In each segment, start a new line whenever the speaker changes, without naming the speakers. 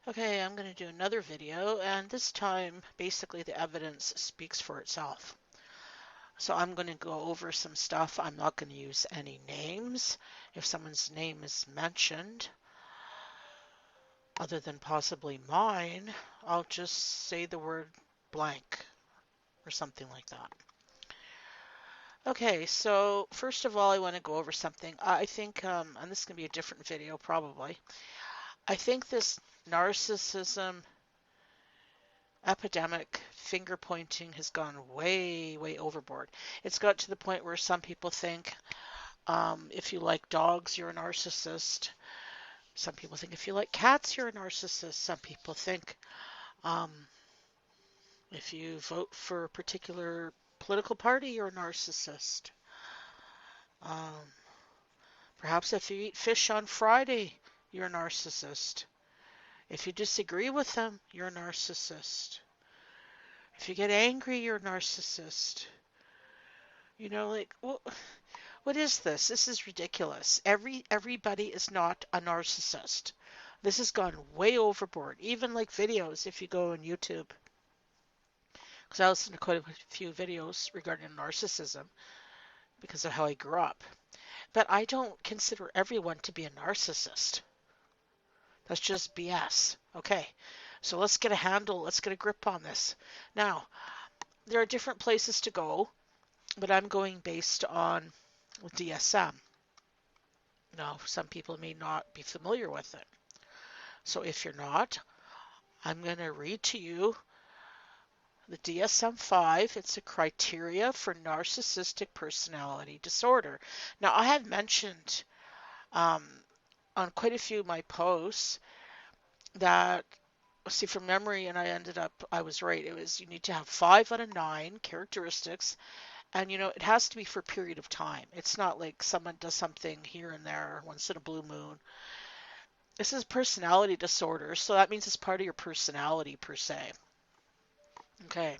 Okay, I'm going to do another video, and this time basically the evidence speaks for itself. So I'm going to go over some stuff. I'm not going to use any names. If someone's name is mentioned, other than possibly mine, I'll just say the word blank or something like that. Okay, so first of all, I want to go over something. I think, and this is going to be a different video probably, I think this narcissism epidemic finger pointing has gone way, way overboard. It's got to the point where some people think if you like dogs, you're a narcissist. Some people think if you like cats, you're a narcissist. Some people think um, if you vote for a particular political party, you're a narcissist. Um, Perhaps if you eat fish on Friday, you're a narcissist. If you disagree with them, you're a narcissist. If you get angry, you're a narcissist. You know, like, what is this? This is ridiculous. Everybody is not a narcissist. This has gone way overboard. Even like videos, if you go on YouTube, because I listen to quite a few videos regarding narcissism because of how I grew up. But I don't consider everyone to be a narcissist. That's just BS. Okay, so let's get a handle, let's get a grip on this. Now, there are different places to go, but I'm going based on DSM. Now, some people may not be familiar with it. So if you're not, I'm going to read to you the DSM-5. It's a criteria for narcissistic personality disorder. Now, I have mentioned um, on quite a few of my posts that, see, from memory, and I was right. It was you need to have 5 out of 9 characteristics, and it has to be for a period of time. It's not like someone does something here and there once in a blue moon. This is personality disorder, so that means it's part of your personality per se. Okay,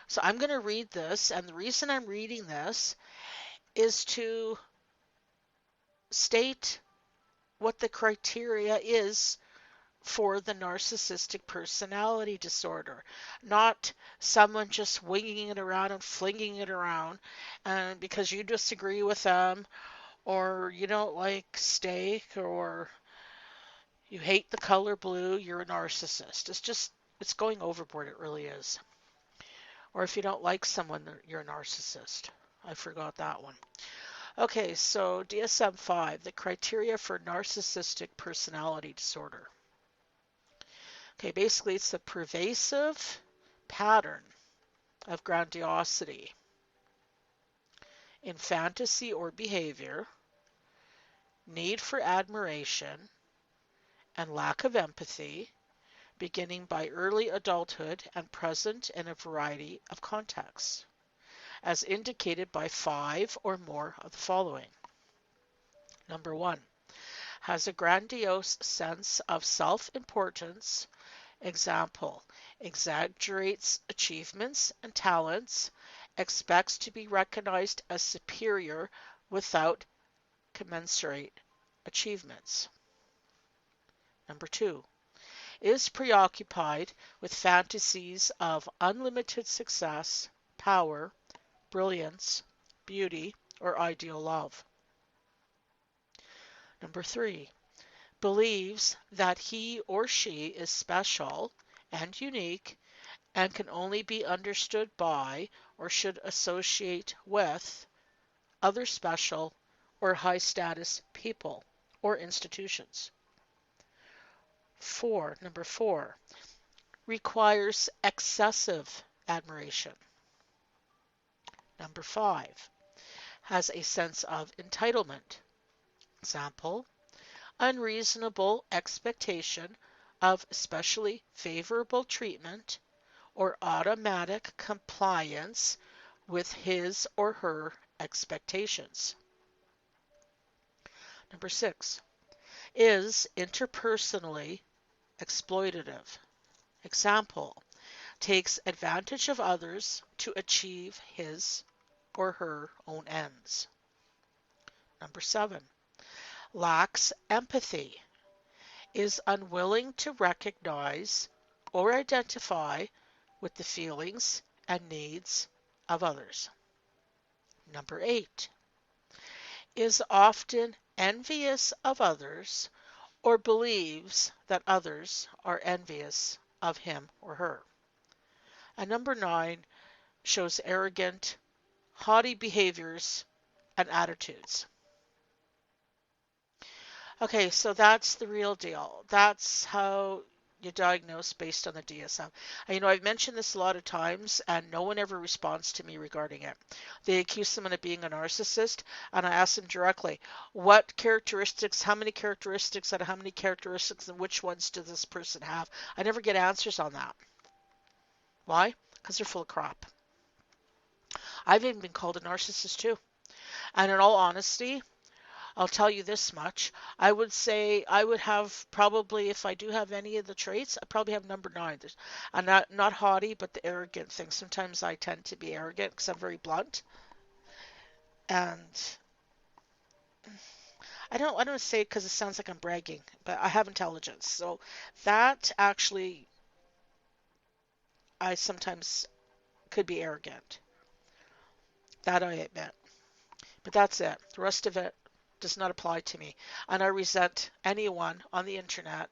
so I'm going to read this, and the reason I'm reading this is to state what the criteria is for the narcissistic personality disorder, not someone just winging it around and flinging it around, and because you disagree with them, or you don't like steak, or you hate the color blue, you're a narcissist. It's going overboard, it really is. Or if you don't like someone, you're a narcissist. I forgot that one. Okay, so DSM-5, the criteria for narcissistic personality disorder. Okay, basically it's a pervasive pattern of grandiosity in fantasy or behavior, need for admiration, and lack of empathy, beginning by early adulthood and present in a variety of contexts, as indicated by 5 or more of the following. Number 1, has a grandiose sense of self-importance. Example, exaggerates achievements and talents, expects to be recognized as superior without commensurate achievements. Number 2, is preoccupied with fantasies of unlimited success, power, brilliance, beauty, or ideal love. Number 3, believes that he or she is special and unique and can only be understood by or should associate with other special or high status people or institutions. Number 4, requires excessive admiration. Number 5, has a sense of entitlement. Example, unreasonable expectation of especially favorable treatment or automatic compliance with his or her expectations. Number 6, is interpersonally exploitative. Example, takes advantage of others to achieve his or her own ends. Number 7, lacks empathy, is unwilling to recognize or identify with the feelings and needs of others. Number 8 is often envious of others or believes that others are envious of him or her. And number 9 shows arrogant, haughty behaviors and attitudes. Okay, so that's the real deal. That's how you diagnose based on the DSM. And, I've mentioned this a lot of times, and no one ever responds to me regarding it. They accuse someone of being a narcissist, and I ask them directly, what characteristics, how many characteristics, out of how many characteristics, and which ones does this person have? I never get answers on that. Why? Because they're full of crap. I've even been called a narcissist too. And in all honesty, I'll tell you this much. I would say I would have probably, if I do have any of the traits, I probably have number 9. I'm not haughty, but the arrogant thing. Sometimes I tend to be arrogant because I'm very blunt. And I don't want to say it because it sounds like I'm bragging, but I have intelligence. So that actually, I sometimes could be arrogant. That I admit. But that's it. The rest of it does not apply to me. And I resent anyone on the internet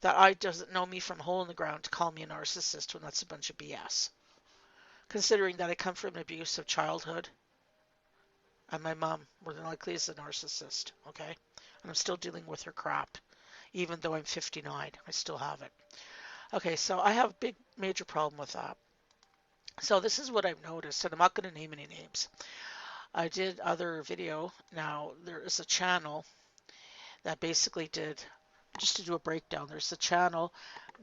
that doesn't know me from a hole in the ground to call me a narcissist when that's a bunch of BS. Considering that I come from an abusive childhood and my mom more than likely is a narcissist, okay? And I'm still dealing with her crap. Even though I'm 59, I still have it. Okay, so I have a big major problem with that. So this is what I've noticed, and I'm not going to name any names. I did other video. Now, there is a channel that basically did, just to do a breakdown, there's a channel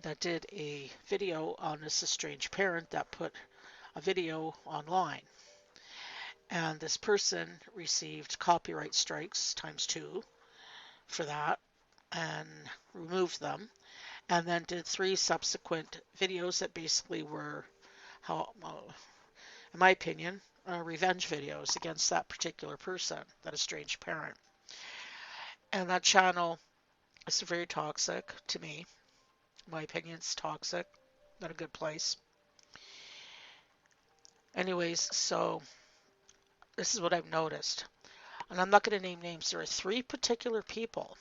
that did a video on this estranged parent that put a video online. And this person received copyright strikes ×2 for that and removed them. And then did 3 subsequent videos that basically were, in my opinion, revenge videos against that particular person, that estranged parent. And that channel is very toxic to me. In my opinion, it's toxic, not a good place. Anyways, so this is what I've noticed. And I'm not going to name names. There are 3 particular people.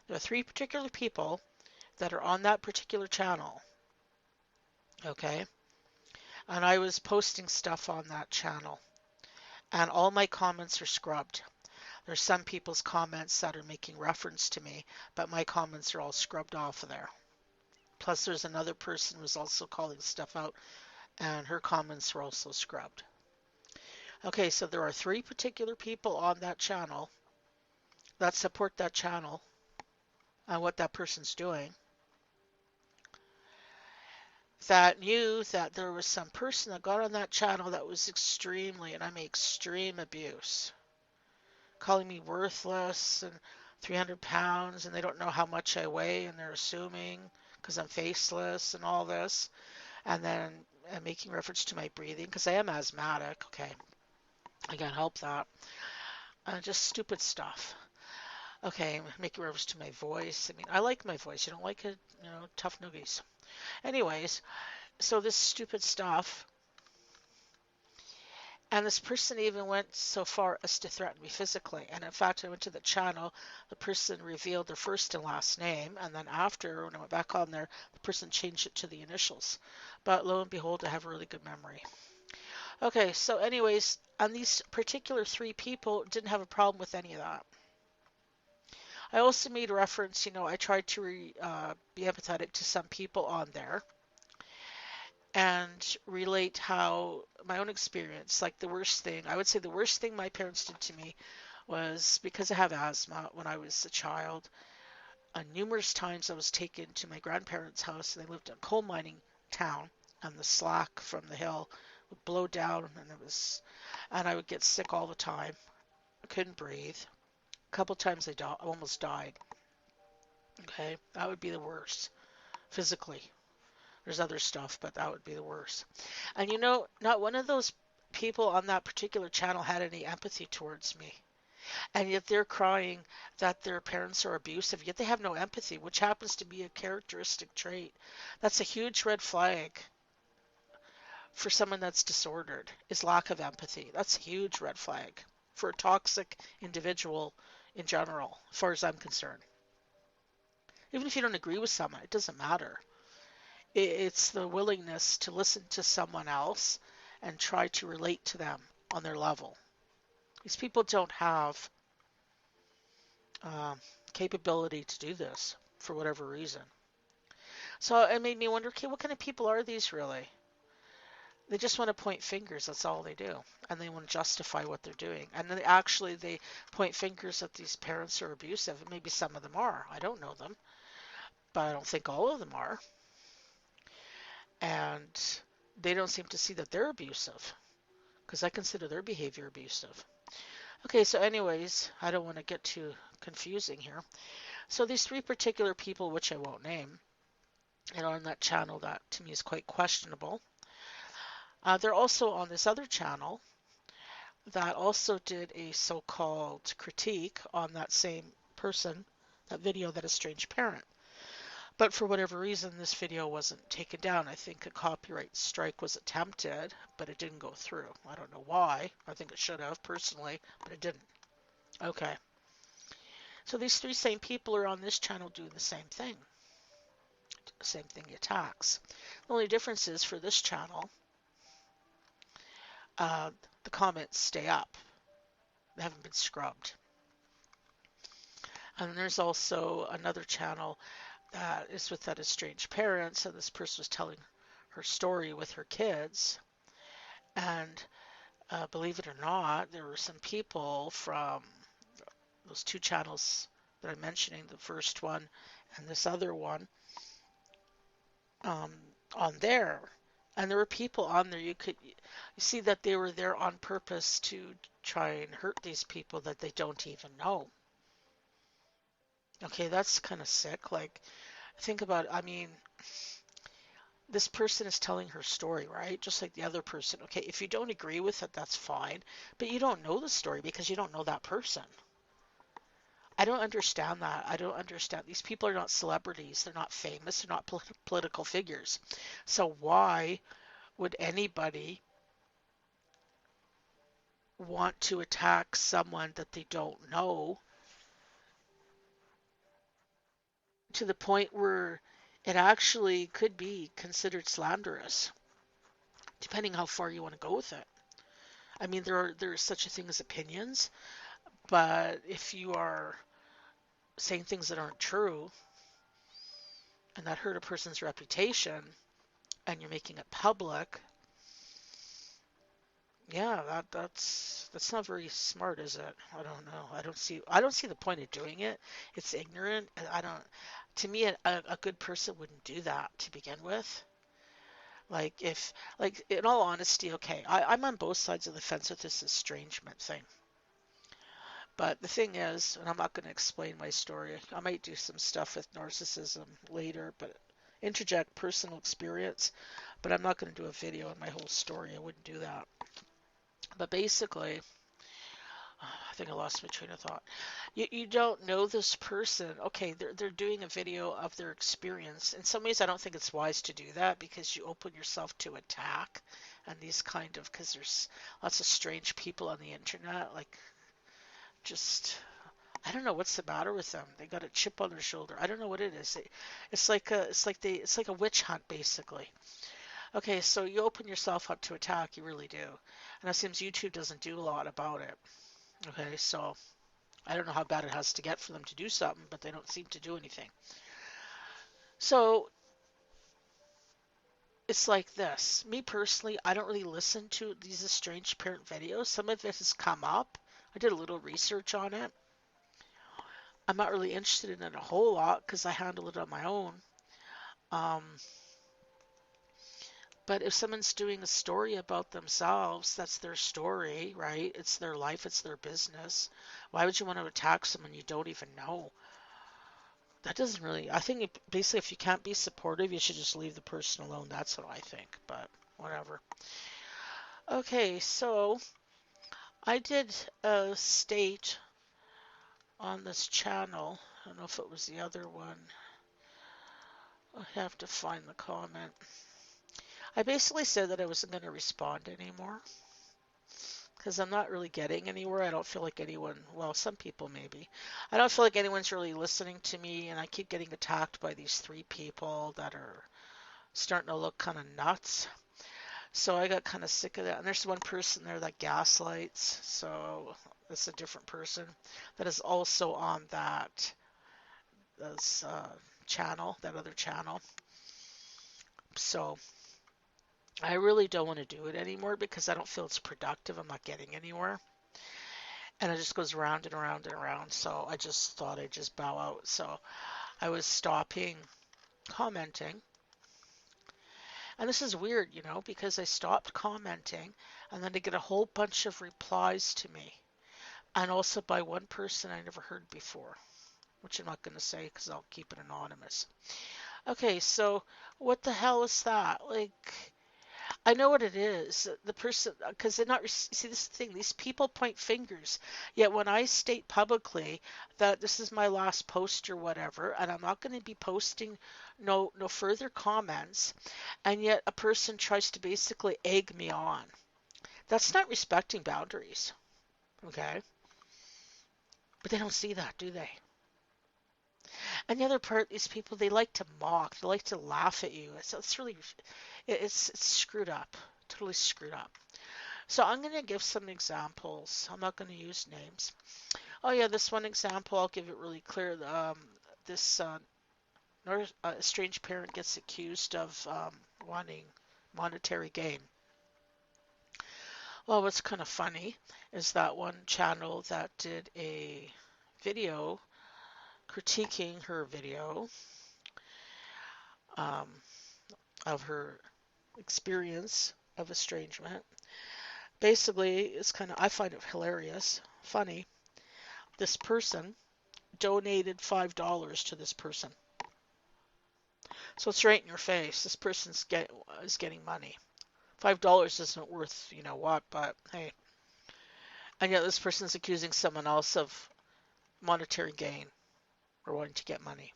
There are 3 particular people that are on that particular channel. Okay? And I was posting stuff on that channel. And all my comments are scrubbed. There's some people's comments that are making reference to me, but my comments are all scrubbed off of there. Plus there's another person who's also calling stuff out, and her comments are also scrubbed. Okay, so there are 3 particular people on that channel that support that channel and what that person's doing, that knew that there was some person that got on that channel that was extremely, and I mean extreme abuse, calling me worthless and 300 pounds, and they don't know how much I weigh, and they're assuming because I'm faceless and all this, and then making reference to my breathing because I am asthmatic. Okay, I can't help that. Just stupid stuff. Okay, making reference to my voice. I mean, I like my voice. You don't like it? Tough noogies. Anyways, so this stupid stuff. And this person even went so far as to threaten me physically. And in fact, I went to the channel. The person revealed their first and last name. And then after, when I went back on there, the person changed it to the initials. But lo and behold, I have a really good memory. Okay, so anyways, and these particular 3 people didn't have a problem with any of that. I also made reference, I tried to be empathetic to some people on there and relate how my own experience, like the worst thing, I would say the worst thing my parents did to me was because I have asthma when I was a child. Numerous times I was taken to my grandparents' house, and they lived in a coal mining town, and the slack from the hill would blow down, and I would get sick all the time. I couldn't breathe. A couple times I almost died. Okay, that would be the worst, physically. There's other stuff, but that would be the worst. And not one of those people on that particular channel had any empathy towards me. And yet they're crying that their parents are abusive, yet they have no empathy, which happens to be a characteristic trait. That's a huge red flag for someone that's disordered, is lack of empathy. That's a huge red flag for a toxic individual in general, as far as I'm concerned. Even if you don't agree with someone, it doesn't matter. It's the willingness to listen to someone else and try to relate to them on their level. These people don't have um, capability to do this for whatever reason. So it made me wonder, okay, what kind of people are these really? They just want to point fingers. That's all they do, and they want to justify what they're doing. And then they point fingers at these parents who are abusive. And maybe some of them are. I don't know them, but I don't think all of them are. And they don't seem to see that they're abusive, because I consider their behavior abusive. Okay, so anyways, I don't want to get too confusing here. So these three particular people, which I won't name, and on that channel that to me is quite questionable. They're also on this other channel that also did a so-called critique on that same person, that video, that estranged parent. But for whatever reason, this video wasn't taken down. I think a copyright strike was attempted, but it didn't go through. I don't know why. I think it should have, personally, but it didn't. Okay. So these three same people are on this channel doing the same thing. Same thing, attacks. The only difference is for this channel, the comments stay up. They haven't been scrubbed. And there's also another channel that is with that estranged parents, and this person was telling her story with her kids. And believe it or not, there were some people from those two channels that I'm mentioning, the first one and this other one, on there. And there were people on there, you see that they were there on purpose to try and hurt these people that they don't even know. Okay, that's kind of sick. Like, think about it. I mean, this person is telling her story, right? Just like the other person. Okay, if you don't agree with it, that's fine. But you don't know the story because you don't know that person. I don't understand that. I don't understand. These people are not celebrities. They're not famous. They're not political figures. So why would anybody want to attack someone that they don't know to the point where it actually could be considered slanderous, depending how far you want to go with it? I mean, there's such a thing as opinions, but if you are saying things that aren't true and that hurt a person's reputation and you're making it public, yeah, that's not very smart, is it? I don't know. I don't see the point of doing it. It's ignorant. I don't. To me, a good person wouldn't do that to begin with. Like if, like in all honesty, okay, I'm on both sides of the fence with this estrangement thing. But the thing is, and I'm not going to explain my story. I might do some stuff with narcissism later, but interject personal experience. But I'm not going to do a video on my whole story. I wouldn't do that. But basically, I think I lost my train of thought. You don't know this person. Okay, they're doing a video of their experience. In some ways, I don't think it's wise to do that because you open yourself to attack and these kind of, because there's lots of strange people on the internet. Like, just, I don't know what's the matter with them. They got a chip on their shoulder. I don't know what it is. It's like a witch hunt basically. Okay, so you open yourself up to attack. You really do. And it seems YouTube doesn't do a lot about it. Okay, so I don't know how bad it has to get for them to do something, but they don't seem to do anything. So it's like this. Me personally, I don't really listen to these estranged parent videos. Some of it has come up. I did a little research on it. I'm not really interested in it a whole lot because I handle it on my own. Um, but if someone's doing a story about themselves, that's their story, right? It's their life, it's their business. Why would you want to attack someone you don't even know? That doesn't really, I think basically if you can't be supportive, you should just leave the person alone. That's what I think, but whatever. Okay, so I did state on this channel. I don't know if it was the other one. I have to find the comment. I basically said that I wasn't going to respond anymore because I'm not really getting anywhere. I don't feel like anyone, well, some people maybe. I don't feel like anyone's really listening to me, and I keep getting attacked by these three people that are starting to look kind of nuts. So I got kind of sick of that. And there's one person there that gaslights. So it's a different person that is also on that this, channel, that other channel. So I really don't want to do it anymore because I don't feel it's productive. I'm not getting anywhere. And it just goes round and around and around. So I just thought I'd just bow out. So I was stopping commenting. And this is weird, because I stopped commenting and then I get a whole bunch of replies to me. And also by one person I never heard before, which I'm not going to say because I'll keep it anonymous. Okay, so what the hell is that? Like, I know what it is. The person, because they're not, see, this is the thing, these people point fingers. Yet when I state publicly that this is my last post or whatever, and I'm not going to be posting no further comments, and yet a person tries to basically egg me on. That's not respecting boundaries, okay? But they don't see that, do they? And the other part, these people, they like to mock, they like to laugh at you. It's really, it's screwed up, totally screwed up. So I'm going to give some examples. I'm not going to use names. Oh yeah, this one example, I'll give it really clear. This estranged parent gets accused of wanting monetary gain. Well, what's kind of funny is that one channel that did a video critiquing her video um, of her experience of estrangement. Basically, it's kind of, I find it hilarious, funny. This person donated $5 to this person. So it's right in your face. This person's is getting money. $5 isn't worth you know what, but hey. And yet this person's accusing someone else of monetary gain or wanting to get money.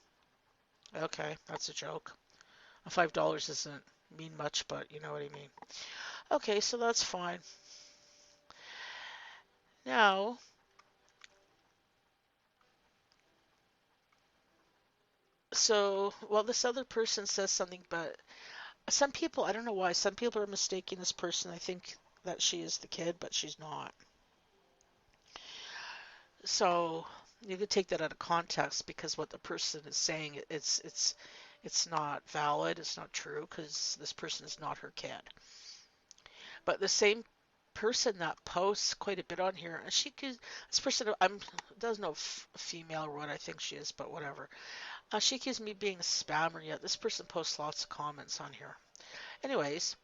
Okay, that's a joke. $5 doesn't mean much, but you know what I mean. Okay, so that's fine. Now, well, this other person says something, but some people, I don't know why, some people are mistaking this person. I think that she is the kid, but she's not. So you could take that out of context because what the person is saying, it's not valid, it's not true because this person is not her kid. But the same person that posts quite a bit on here, and this person, doesn't know female or what I think she is, but whatever. She accused me being a spammer, yet this person posts lots of comments on here. Anyways,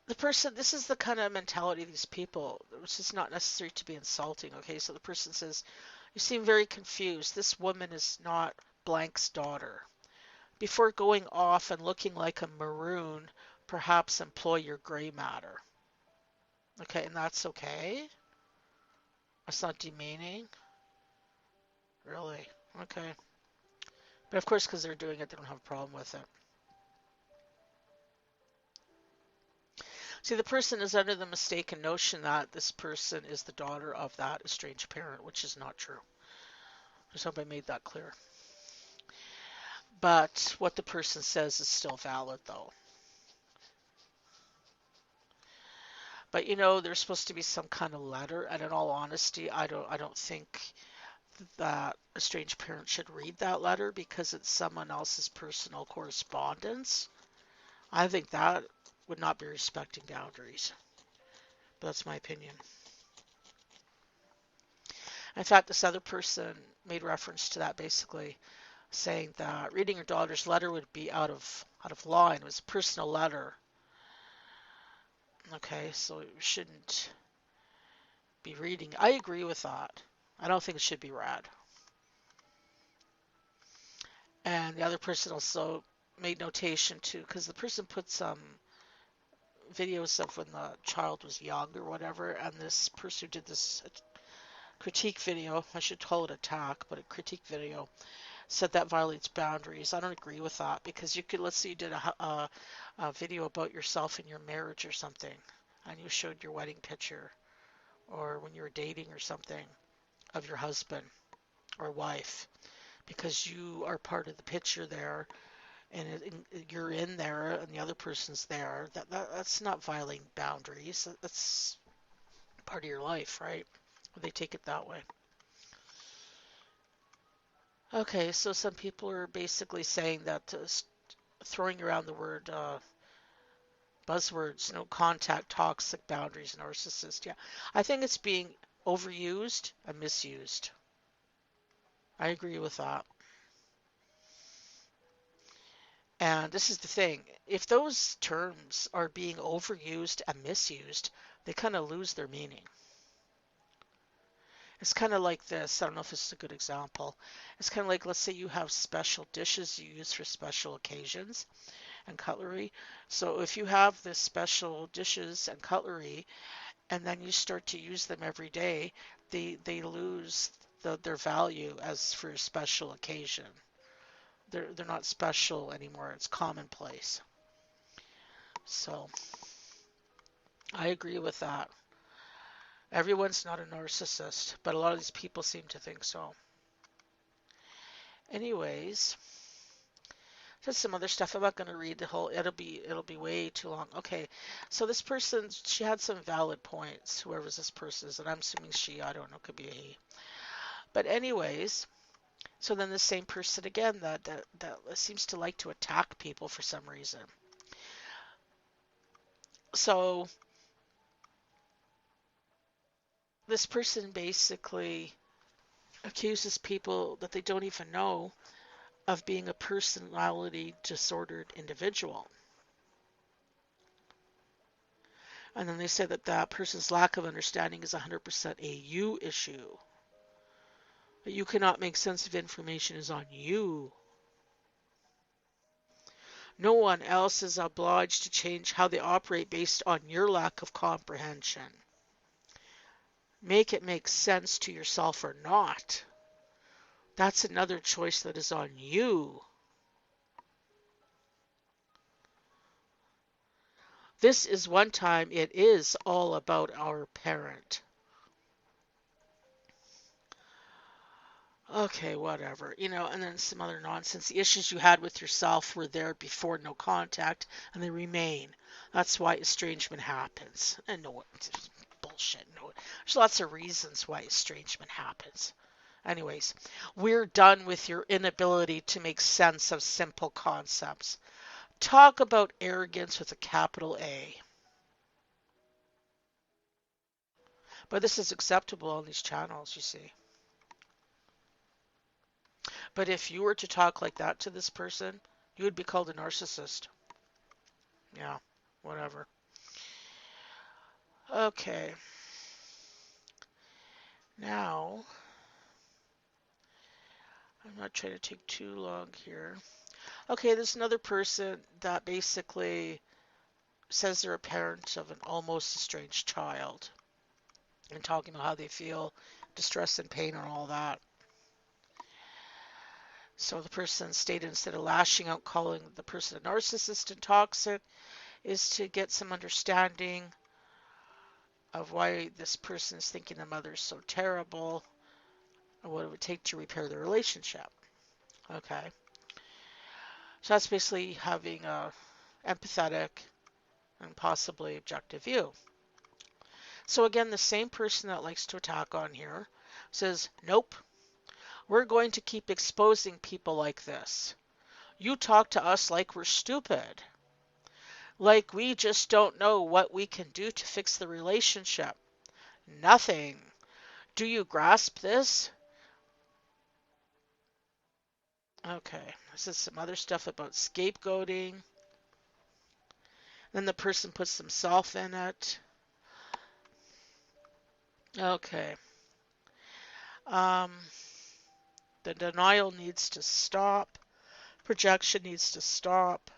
this is the kind of mentality of these people, which is not necessary to be insulting, okay? So the person says, you seem very confused. This woman is not blank's daughter. Before going off and looking like a maroon, perhaps employ your gray matter. Okay, and that's okay? That's not demeaning? Really? Okay. But of course, because they're doing it, they don't have a problem with it. See, the person is under the mistaken notion that this person is the daughter of that estranged parent, which is not true. I just hope I made that clear. But what the person says is still valid, though. But there's supposed to be some kind of letter, and in all honesty, I don't think that a strange parent should read that letter because it's someone else's personal correspondence. I think that would not be respecting boundaries. But that's my opinion. In fact, this other person made reference to that, basically saying that reading your daughter's letter would be out of line. It was a personal letter. Okay, so you shouldn't be reading. I agree with that. I don't think it should be read. And the other person also made notation too, because the person put some videos of when the child was young or whatever, and this person who did this critique video, I should call it attack, but a critique video said that violates boundaries. I don't agree with that because you could, let's say you did a video about yourself in your marriage or something, and you showed your wedding picture or when you were dating or something of your husband or wife because you are part of the picture there and you're in there and the other person's there. That's not violating boundaries. That's part of your life, right? They take it that way. Okay, so some people are basically saying that throwing around the word buzzwords, no contact, toxic, boundaries, narcissist. Yeah, I think it's being overused and misused. I agree with that. And this is the thing, if those terms are being overused and misused, they kind of lose their meaning. It's kind of like this. I don't know if this is a good example. It's kind of like, let's say you have special dishes you use for special occasions and cutlery. So if you have this special dishes and cutlery and then you start to use them every day, they lose their value as for a special occasion. They're not special anymore. It's commonplace. So I agree with that. Everyone's not a narcissist, but a lot of these people seem to think so. Anyways, just some other stuff. I'm not going to read the whole. It'll be way too long. Okay, so this person, she had some valid points. Whoever this person is, and I'm assuming she. I don't know. Could be a he. But anyways, so then the same person again that seems to like to attack people for some reason. So this person basically accuses people that they don't even know of being a personality disordered individual. And then they say that that person's lack of understanding is 100% a you issue. That you cannot make sense of information is on you. No one else is obliged to change how they operate based on your lack of comprehension. Make it make sense to yourself or not. That's another choice that is on you. This is one time it is all about our parent. Okay, whatever. And then some other nonsense. The issues you had with yourself were there before no contact, and they remain. That's why estrangement happens. And no, bullshit. No, there's lots of reasons why estrangement happens. Anyways, we're done with your inability to make sense of simple concepts. Talk about arrogance with a capital A. But this is acceptable on these channels, you see. But if you were to talk like that to this person, you would be called a narcissist. Yeah, whatever. Okay. Now, I'm not trying to take too long here. Okay, there's another person that basically says they're a parent of an almost estranged child and talking about how they feel distress and pain and all that. So the person stated instead of lashing out, calling the person a narcissist and toxic, is to get some understanding of why this person is thinking the mother is so terrible and what it would take to repair the relationship. Okay. So that's basically having a empathetic and possibly objective view. So again, the same person that likes to attack on here says, nope, we're going to keep exposing people like this. You talk to us like we're stupid. Like we just don't know what we can do to fix the relationship. Nothing. Do you grasp this? Okay, this is some other stuff about scapegoating. Then the person puts themselves in it. Okay. The denial needs to stop. Projection needs to stop.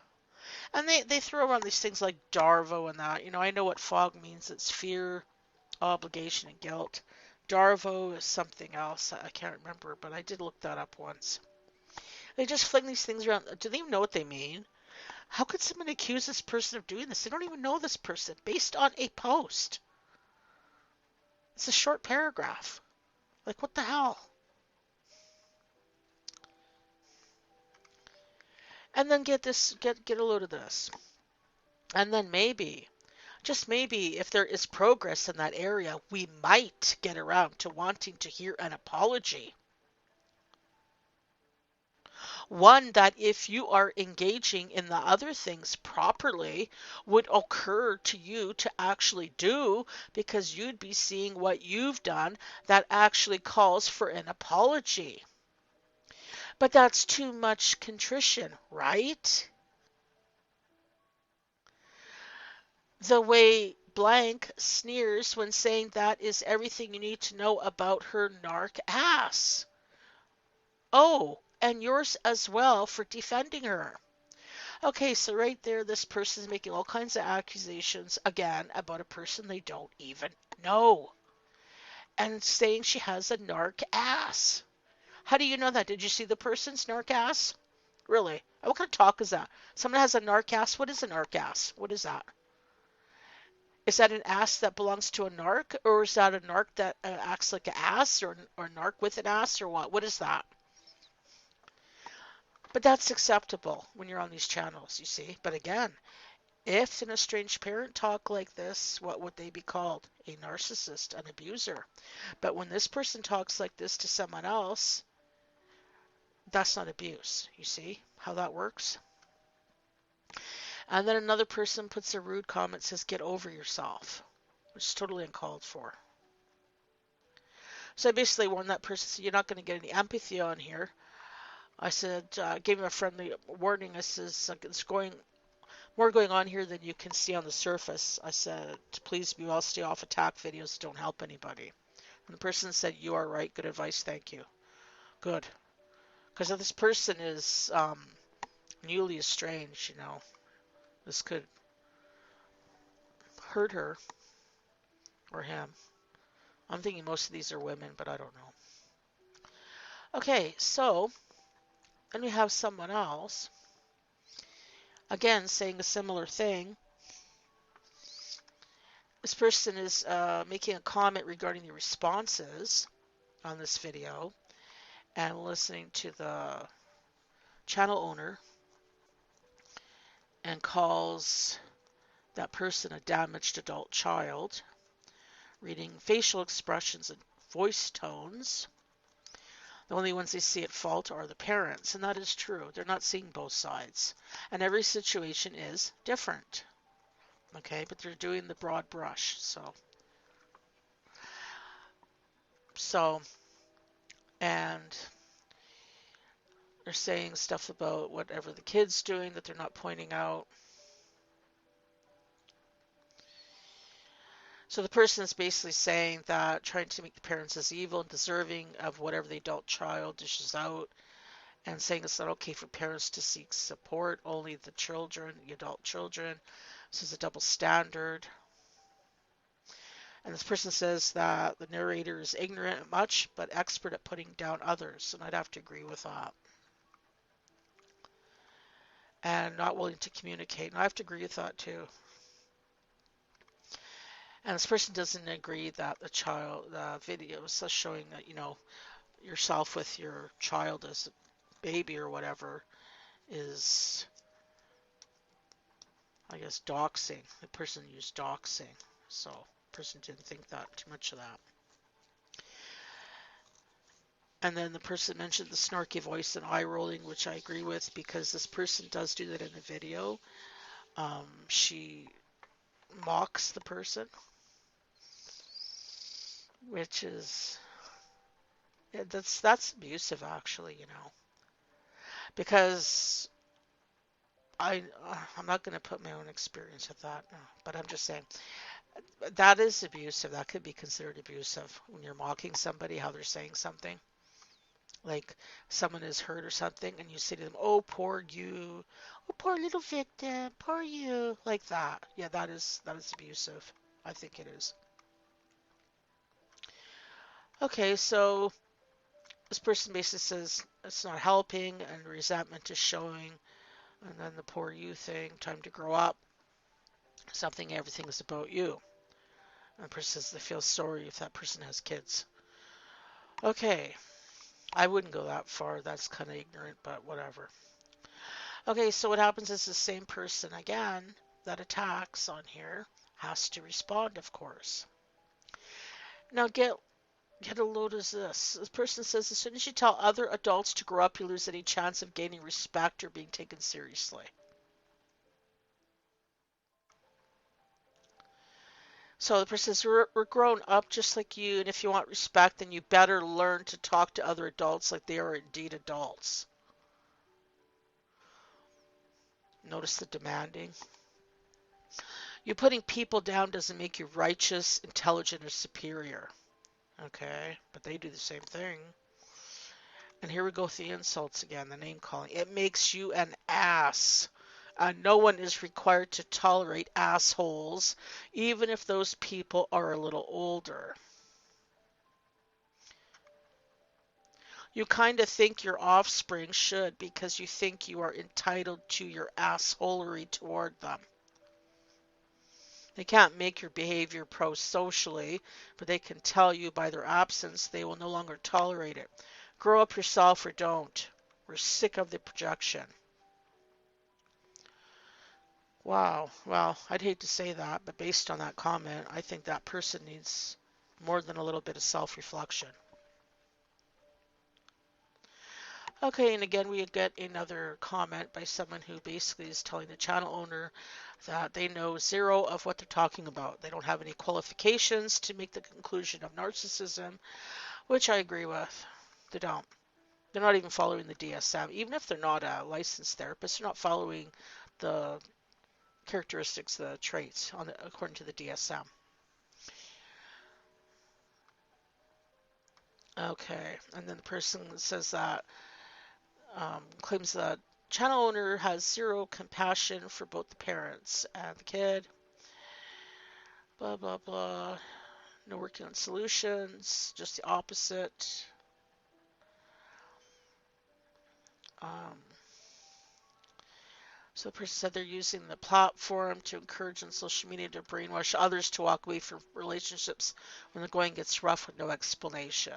And they throw around these things like Darvo and that. I know what fog means. It's fear, obligation, and guilt. Darvo is something else. I can't remember, but I did look that up once. They just fling these things around. Do they even know what they mean? How could someone accuse this person of doing this? They don't even know this person based on a post. It's a short paragraph. Like, what the hell? And then get a load of this. And then maybe, just maybe, if there is progress in that area, we might get around to wanting to hear an apology. One that, if you are engaging in the other things properly, would occur to you to actually do, because you'd be seeing what you've done that actually calls for an apology. But that's too much contrition, right? The way blank sneers when saying that is everything you need to know about her narc ass. Oh, and yours as well for defending her. Okay, so right there, this person is making all kinds of accusations, again, about a person they don't even know. And saying she has a narc ass. How do you know that? Did you see the person's narc ass? Really? What kind of talk is that? Someone has a narc ass? What is a narc ass? What is that? Is that an ass that belongs to a narc? Or is that a narc that acts like an ass? Or a narc with an ass? Or what? What is that? But that's acceptable when you're on these channels, you see. But again, if an estranged parent talk like this, what would they be called? A narcissist, an abuser. But when this person talks like this to someone else, that's not abuse. You see how that works? And then another person puts a rude comment, says, get over yourself, which is totally uncalled for. So I basically warned that person, said, you're not going to get any empathy on here. I said, gave him a friendly warning. I says, it's more going on here than you can see on the surface. I said, please be well, stay off attack videos, don't help anybody. And the person said, you are right, good advice, thank you. Good. Because if this person is newly estranged, this could hurt her or him. I'm thinking most of these are women, but I don't know. Okay, so then we have someone else, again, saying a similar thing. This person is making a comment regarding the responses on this video and listening to the channel owner, and calls that person a damaged adult child, reading facial expressions and voice tones. The only ones they see at fault are the parents, and that is true. They're not seeing both sides. And every situation is different. Okay, but they're doing the broad brush. And they're saying stuff about whatever the kid's doing that they're not pointing out. So the person is basically saying that, trying to make the parents as evil and deserving of whatever the adult child dishes out, and saying it's not okay for parents to seek support, only the adult children. This is a double standard. And this person says that the narrator is ignorant at much, but expert at putting down others, and I'd have to agree with that. And not willing to communicate, and I have to agree with that too. And this person doesn't agree that the video is showing that, yourself with your child as a baby or whatever is, I guess, doxing. The person used doxing, so the person didn't think that too much of that. And then the person mentioned the snarky voice and eye rolling, which I agree with, because this person does do that in the video. She mocks the person, which is, that's abusive, actually, because I'm not going to put my own experience with that, no, but I'm just saying that is abusive. That could be considered abusive when you're mocking somebody, how they're saying something. Like someone is hurt or something, and you say to them, "Oh, poor you, oh, poor little victim, poor you," like that. Yeah, that is abusive. I think it is. Okay, so this person basically says it's not helping and resentment is showing, and then the poor you thing, time to grow up, something, everything is about you. And the person says they feel sorry if that person has kids. Okay, I wouldn't go that far. That's kind of ignorant, but whatever. Okay, so what happens is the same person again that attacks on here has to respond, of course. Now get a load of this. This person says as soon as you tell other adults to grow up, you lose any chance of gaining respect or being taken seriously. So the person says we're grown up just like you, and if you want respect, then you better learn to talk to other adults like they are indeed adults. Notice the demanding. You putting people down doesn't make you righteous, intelligent, or superior. Okay, but they do the same thing. And here we go with the insults again, the name calling. It makes you an ass. No one is required to tolerate assholes, even if those people are a little older. You kind of think your offspring should because you think you are entitled to your assholery toward them. They can't make your behavior pro-socially, but they can tell you by their absence they will no longer tolerate it. Grow up yourself or don't. We're sick of the projection. Wow. Well, I'd hate to say that, but based on that comment, I think that person needs more than a little bit of self-reflection. Okay, and again, we get another comment by someone who basically is telling the channel owner that they know zero of what they're talking about. They don't have any qualifications to make the conclusion of narcissism, which I agree with. They don't. They're not even following the DSM. Even if they're not a licensed therapist, they're not following the characteristics, the traits according to the DSM. Okay, and then the person says that claims that channel owner has zero compassion for both the parents and the kid. Blah blah blah. No working on solutions, just the opposite. Um, so the person said they're using the platform to encourage on social media to brainwash others to walk away from relationships when the going gets rough with no explanation.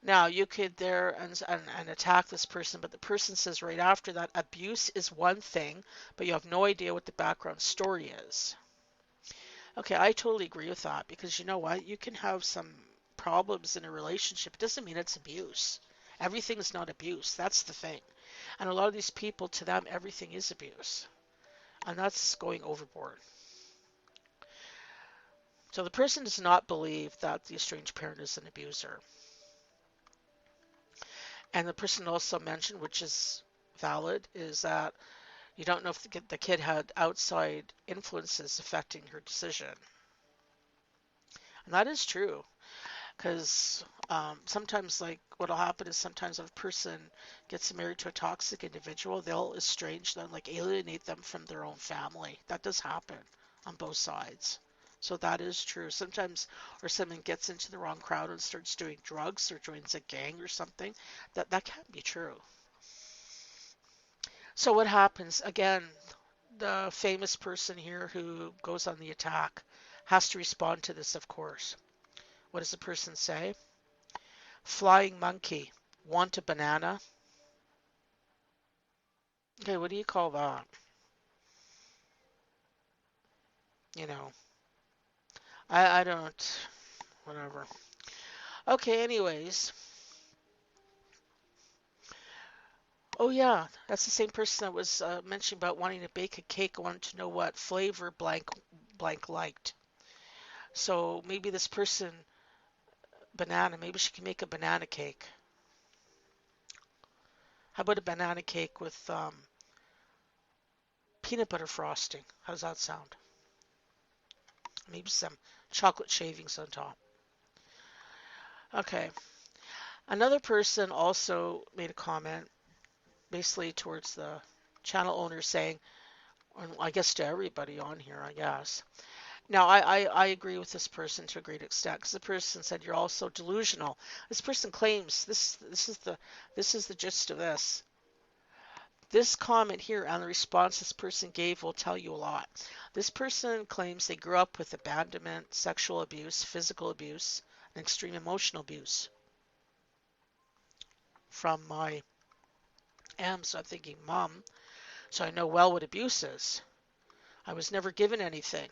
Now, you could there and attack this person, but the person says right after that, abuse is one thing, but you have no idea what the background story is. Okay, I totally agree with that because you know what? You can have some problems in a relationship. It doesn't mean it's abuse. Everything is not abuse. That's the thing. And a lot of these people, to them, everything is abuse. And that's going overboard. So the person does not believe that the estranged parent is an abuser. And the person also mentioned, which is valid, is that you don't know if the kid had outside influences affecting her decision. And that is true. Because sometimes, like, what'll happen is sometimes if a person gets married to a toxic individual, they'll estrange them, like alienate them from their own family. That does happen on both sides. So that is true. Sometimes, or someone gets into the wrong crowd and starts doing drugs or joins a gang or something, that can be true. So what happens? Again, the famous person here who goes on the attack has to respond to this, of course. What does the person say? Flying monkey, want a banana? Okay, what do you call that? You know, I don't, whatever. Okay, anyways. Oh yeah, that's the same person that was mentioning about wanting to bake a cake. I wanted to know what flavor blank liked. So maybe this person, banana, maybe she can make a banana cake. How about a banana cake with peanut butter frosting? How does that sound? Maybe some chocolate shavings on top. Okay. Another person also made a comment basically towards the channel owner saying, or I guess to everybody on here, I guess, Now, I agree with this person to a great extent because the person said you're also delusional. This person claims this is the gist of this. This comment here and the response this person gave will tell you a lot. This person claims they grew up with abandonment, sexual abuse, physical abuse, and extreme emotional abuse from my am. So I'm thinking, Mom, so I know well what abuse is. I was never given anything.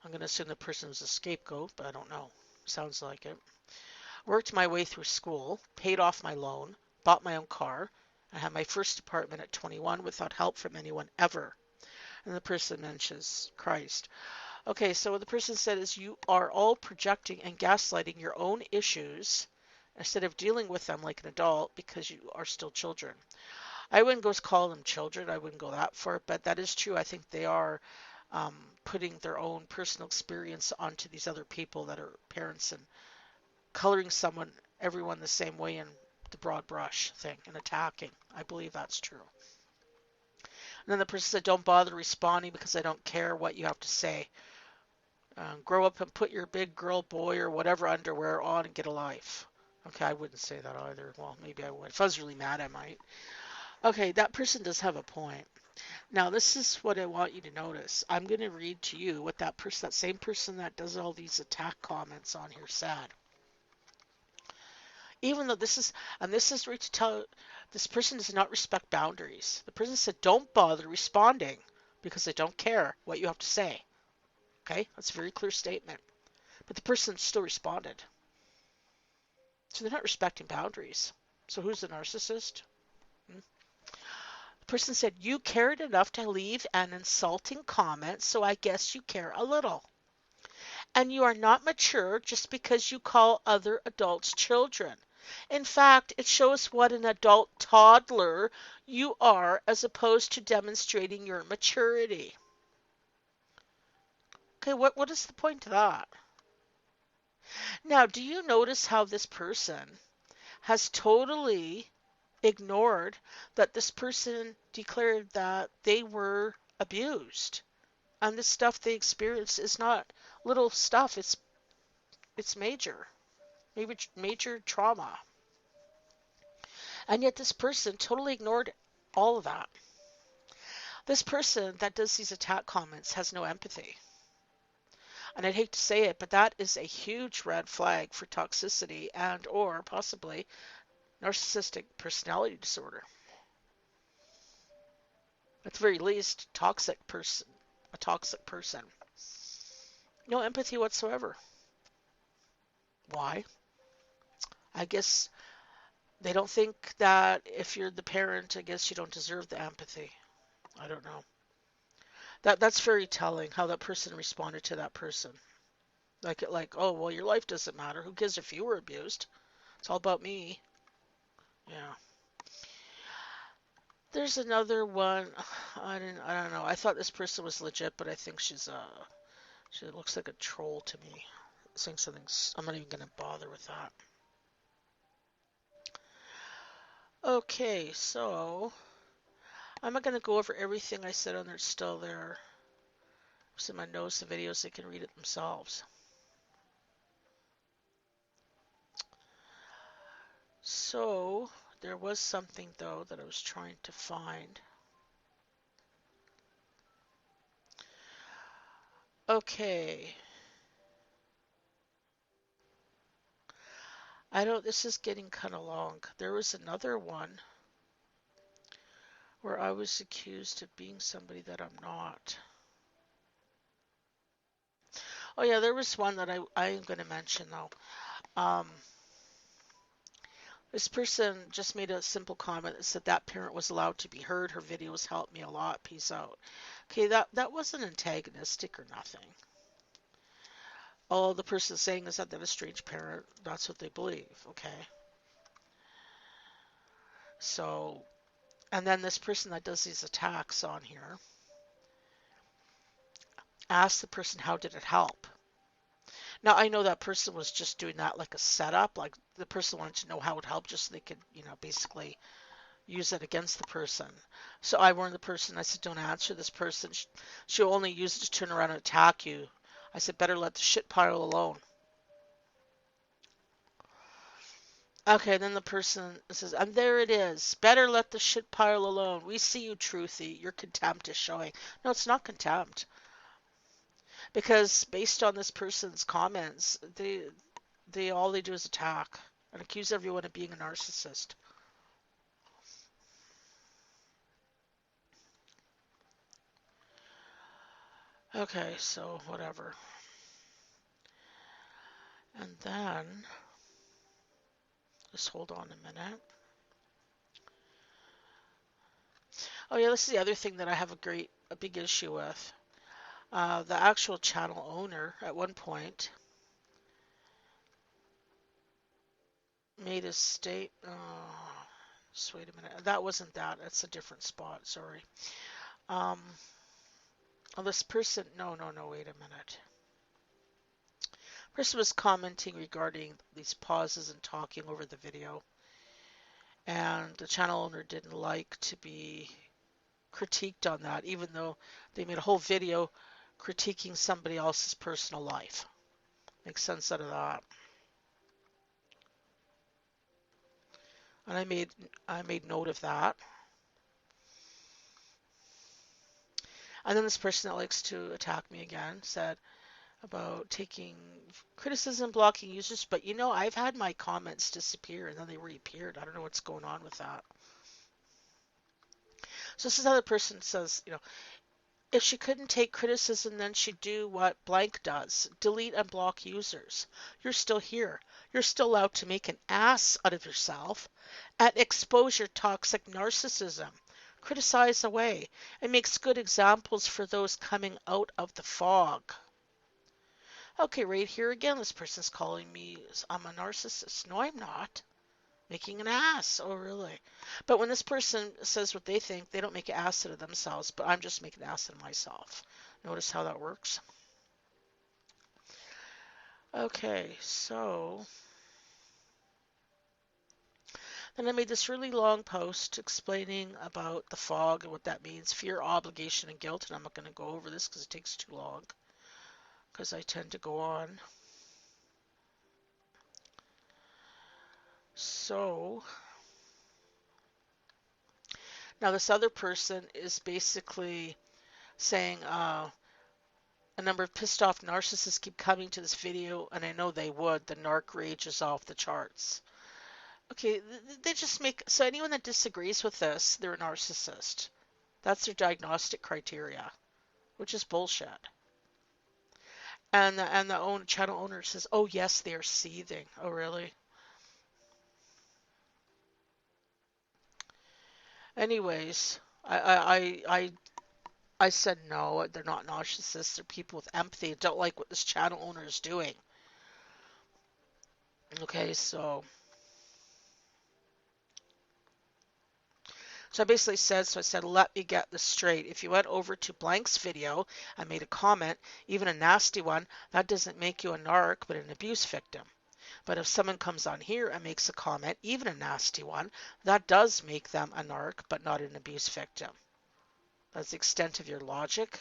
I'm going to assume the person was a scapegoat, but I don't know. Sounds like it. Worked my way through school, paid off my loan, bought my own car. I had my first apartment at 21 without help from anyone ever. And the person mentions Christ. Okay, so what the person said is you are all projecting and gaslighting your own issues instead of dealing with them like an adult because you are still children. I wouldn't go call them children. I wouldn't go that far, but that is true. I think they are putting their own personal experience onto these other people that are parents and coloring everyone the same way in the broad brush thing and attacking. I believe that's true. And then the person said, don't bother responding because I don't care what you have to say. Grow up and put your big girl, boy, or whatever underwear on and get a life. Okay, I wouldn't say that either. Well, maybe I would. If I was really mad, I might. Okay, that person does have a point. Now, this is what I want you to notice. I'm going to read to you what that same person that does all these attack comments on here said. Even though this is right to tell, this person does not respect boundaries. The person said, don't bother responding because I don't care what you have to say. Okay, that's a very clear statement. But the person still responded. So they're not respecting boundaries. So who's the narcissist? The person said, you cared enough to leave an insulting comment, so I guess you care a little. And you are not mature just because you call other adults children. In fact, it shows what an adult toddler you are as opposed to demonstrating your maturity. Okay, what is the point of that? Now, do you notice how this person has totally ignored that this person declared that they were abused? And this stuff they experienced is not little stuff, it's major trauma. And yet this person totally ignored all of that. This person that does these attack comments has no empathy. And I'd hate to say it, but that is a huge red flag for toxicity and or possibly narcissistic personality disorder. At the very least, a toxic person. No empathy whatsoever. Why? I guess they don't think that if you're the parent, I guess you don't deserve the empathy. I don't know. That's very telling how that person responded to that person. Like, oh well, your life doesn't matter. Who cares if you were abused? It's all about me. Yeah. There's another one. I don't know. I thought this person was legit, but I think she looks like a troll to me. Saying something. I'm not even gonna bother with that. Okay, so I'm not gonna go over everything I said on there. It's still there. It's in my notes, the videos. They can read it themselves. So there was something though that I was trying to find. Okay. This is getting kind of long. There was another one where I was accused of being somebody that I'm not. Oh yeah, there was one that I am going to mention though. This person just made a simple comment that said that parent was allowed to be heard. Her videos helped me a lot. Peace out. Okay, that wasn't antagonistic or nothing. All the person saying is that estranged parent, that's what they believe. Okay. So, and then this person that does these attacks on here asked the person, how did it help? Now, I know that person was just doing that like a setup. Like the person wanted to know how it helped just so they could, basically, use it against the person. So I warned the person, I said, don't answer this person. She'll only use it to turn around and attack you. I said, better let the shit pile alone. Okay, then the person says, and there it is. Better let the shit pile alone. We see you, truthy. Your contempt is showing. No, it's not contempt. Because based on this person's comments, they all they do is attack and accuse everyone of being a narcissist. Okay, so whatever. And then, just hold on a minute. Oh yeah, this is the other thing that I have a big issue with. The actual channel owner at one point made a state. Oh, just wait a minute. That wasn't that. That's a different spot. Sorry. Um, oh, this person. No, no, no. Wait a minute. Person was commenting regarding these pauses and talking over the video, and the channel owner didn't like to be critiqued on that, even though they made a whole video critiquing somebody else's personal life. Makes sense out of that. And I made note of that. And then this person that likes to attack me again said about taking criticism, blocking users, but you know, I've had my comments disappear and then they reappeared. I don't know what's going on with that. So this is how the person says, you know, if she couldn't take criticism, then she'd do what blank does, delete and block users. You're still here. You're still allowed to make an ass out of yourself and expose your toxic narcissism. Criticize away and makes good examples for those coming out of the fog. Okay, right here again, this person's calling me, I'm a narcissist. No, I'm not. Making an ass. Oh, really? But when this person says what they think, they don't make an ass out of themselves, but I'm just making an ass out of myself. Notice how that works? Okay, so then I made this really long post explaining about the fog and what that means, fear, obligation, and guilt, and I'm not going to go over this because it takes too long, because I tend to go on. So now this other person is basically saying a number of pissed off narcissists keep coming to this video, and I know they would. The narc rage is off the charts. Okay, they just make, so anyone that disagrees with this, they're a narcissist. That's their diagnostic criteria, which is bullshit. And the channel owner says, oh yes, they are seething. Oh really? Anyways, I said no, they're not narcissists. They're people with empathy. Don't like what this channel owner is doing. Okay, so I basically said, so I said, let me get this straight. If you went over to Blank's video and made a comment, even a nasty one, that doesn't make you a narc, but an abuse victim. But if someone comes on here and makes a comment, even a nasty one, that does make them a narc, but not an abuse victim. That's the extent of your logic.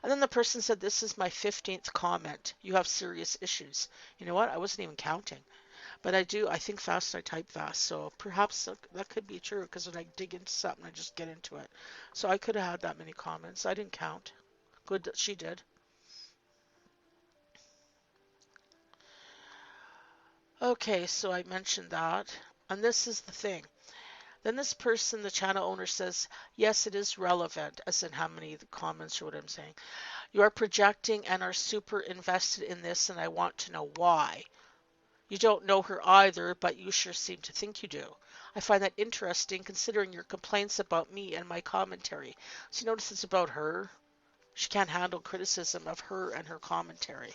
And then the person said, this is my 15th comment. You have serious issues. You know what? I wasn't even counting. But I think fast, I type fast. So perhaps that could be true, because when I dig into something, I just get into it. So I could have had that many comments. I didn't count. Good that she did. Okay, so I mentioned that. And this is the thing. Then this person, the channel owner, says, yes, it is relevant, as in how many comments or what I'm saying. You are projecting and are super invested in this, and I want to know why. You don't know her either, but you sure seem to think you do. I find that interesting, considering your complaints about me and my commentary. So you notice it's about her. She can't handle criticism of her and her commentary.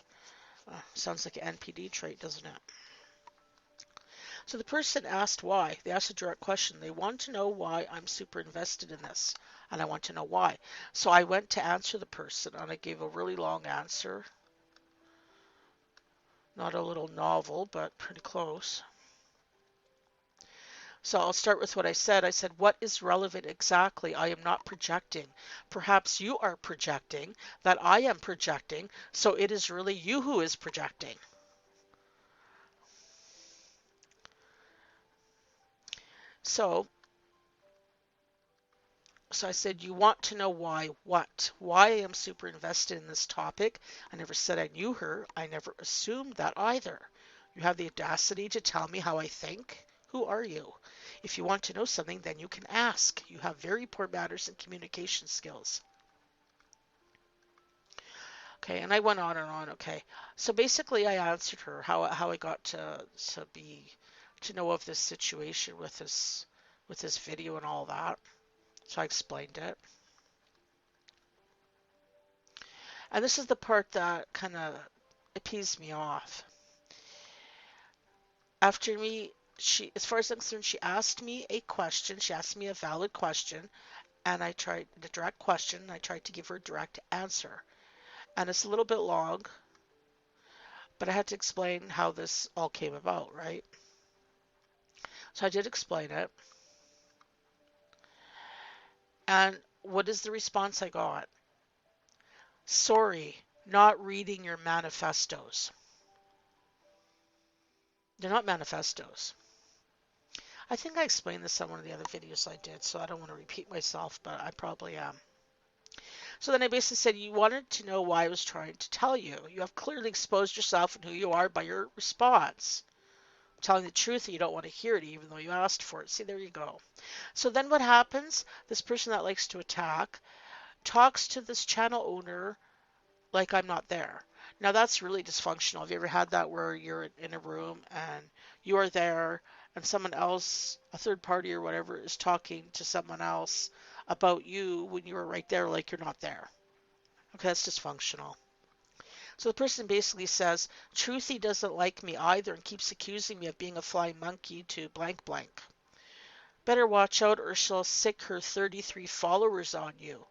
Sounds like an NPD trait, doesn't it? So the person asked why. They asked a direct question. They want to know why I'm super invested in this, and I want to know why. So I went to answer the person, and I gave a really long answer. Not a little novel, but pretty close. So I'll start with what I said. I said, what is relevant exactly? I am not projecting. Perhaps you are projecting that I am projecting, so it is really you who is projecting. So, so I said, you want to know why what? Why I am super invested in this topic. I never said I knew her. I never assumed that either. You have the audacity to tell me how I think? Who are you? If you want to know something, then you can ask. You have very poor manners and communication skills. Okay, and I went on and on. Okay, so basically, I answered her how I got to know of this situation with this video and all that. So I explained it, and this is the part that kind of appeased me off. After me, as far as I'm concerned, she asked me a question. She asked me a valid question, and I tried the direct question. And I tried to give her a direct answer, and it's a little bit long, but I had to explain how this all came about, right? So I did explain it. And what is the response I got? Sorry, not reading your manifestos. They're not manifestos. I think I explained this on one of the other videos I did, so I don't want to repeat myself, but I probably am. So then I basically said, you wanted to know why I was trying to tell you. You have clearly exposed yourself and who you are by your response. I'm telling the truth and you don't want to hear it even though you asked for it. See, there you go. So then what happens? This person that likes to attack talks to this channel owner like I'm not there. Now that's really dysfunctional. Have you ever had that where you're in a room and you are there and someone else, a third party or whatever, is talking to someone else about you when you were right there like you're not there? Okay, that's dysfunctional. So the person basically says, Truthy doesn't like me either and keeps accusing me of being a flying monkey to blank blank. Better watch out or she'll sick her 33 followers on you.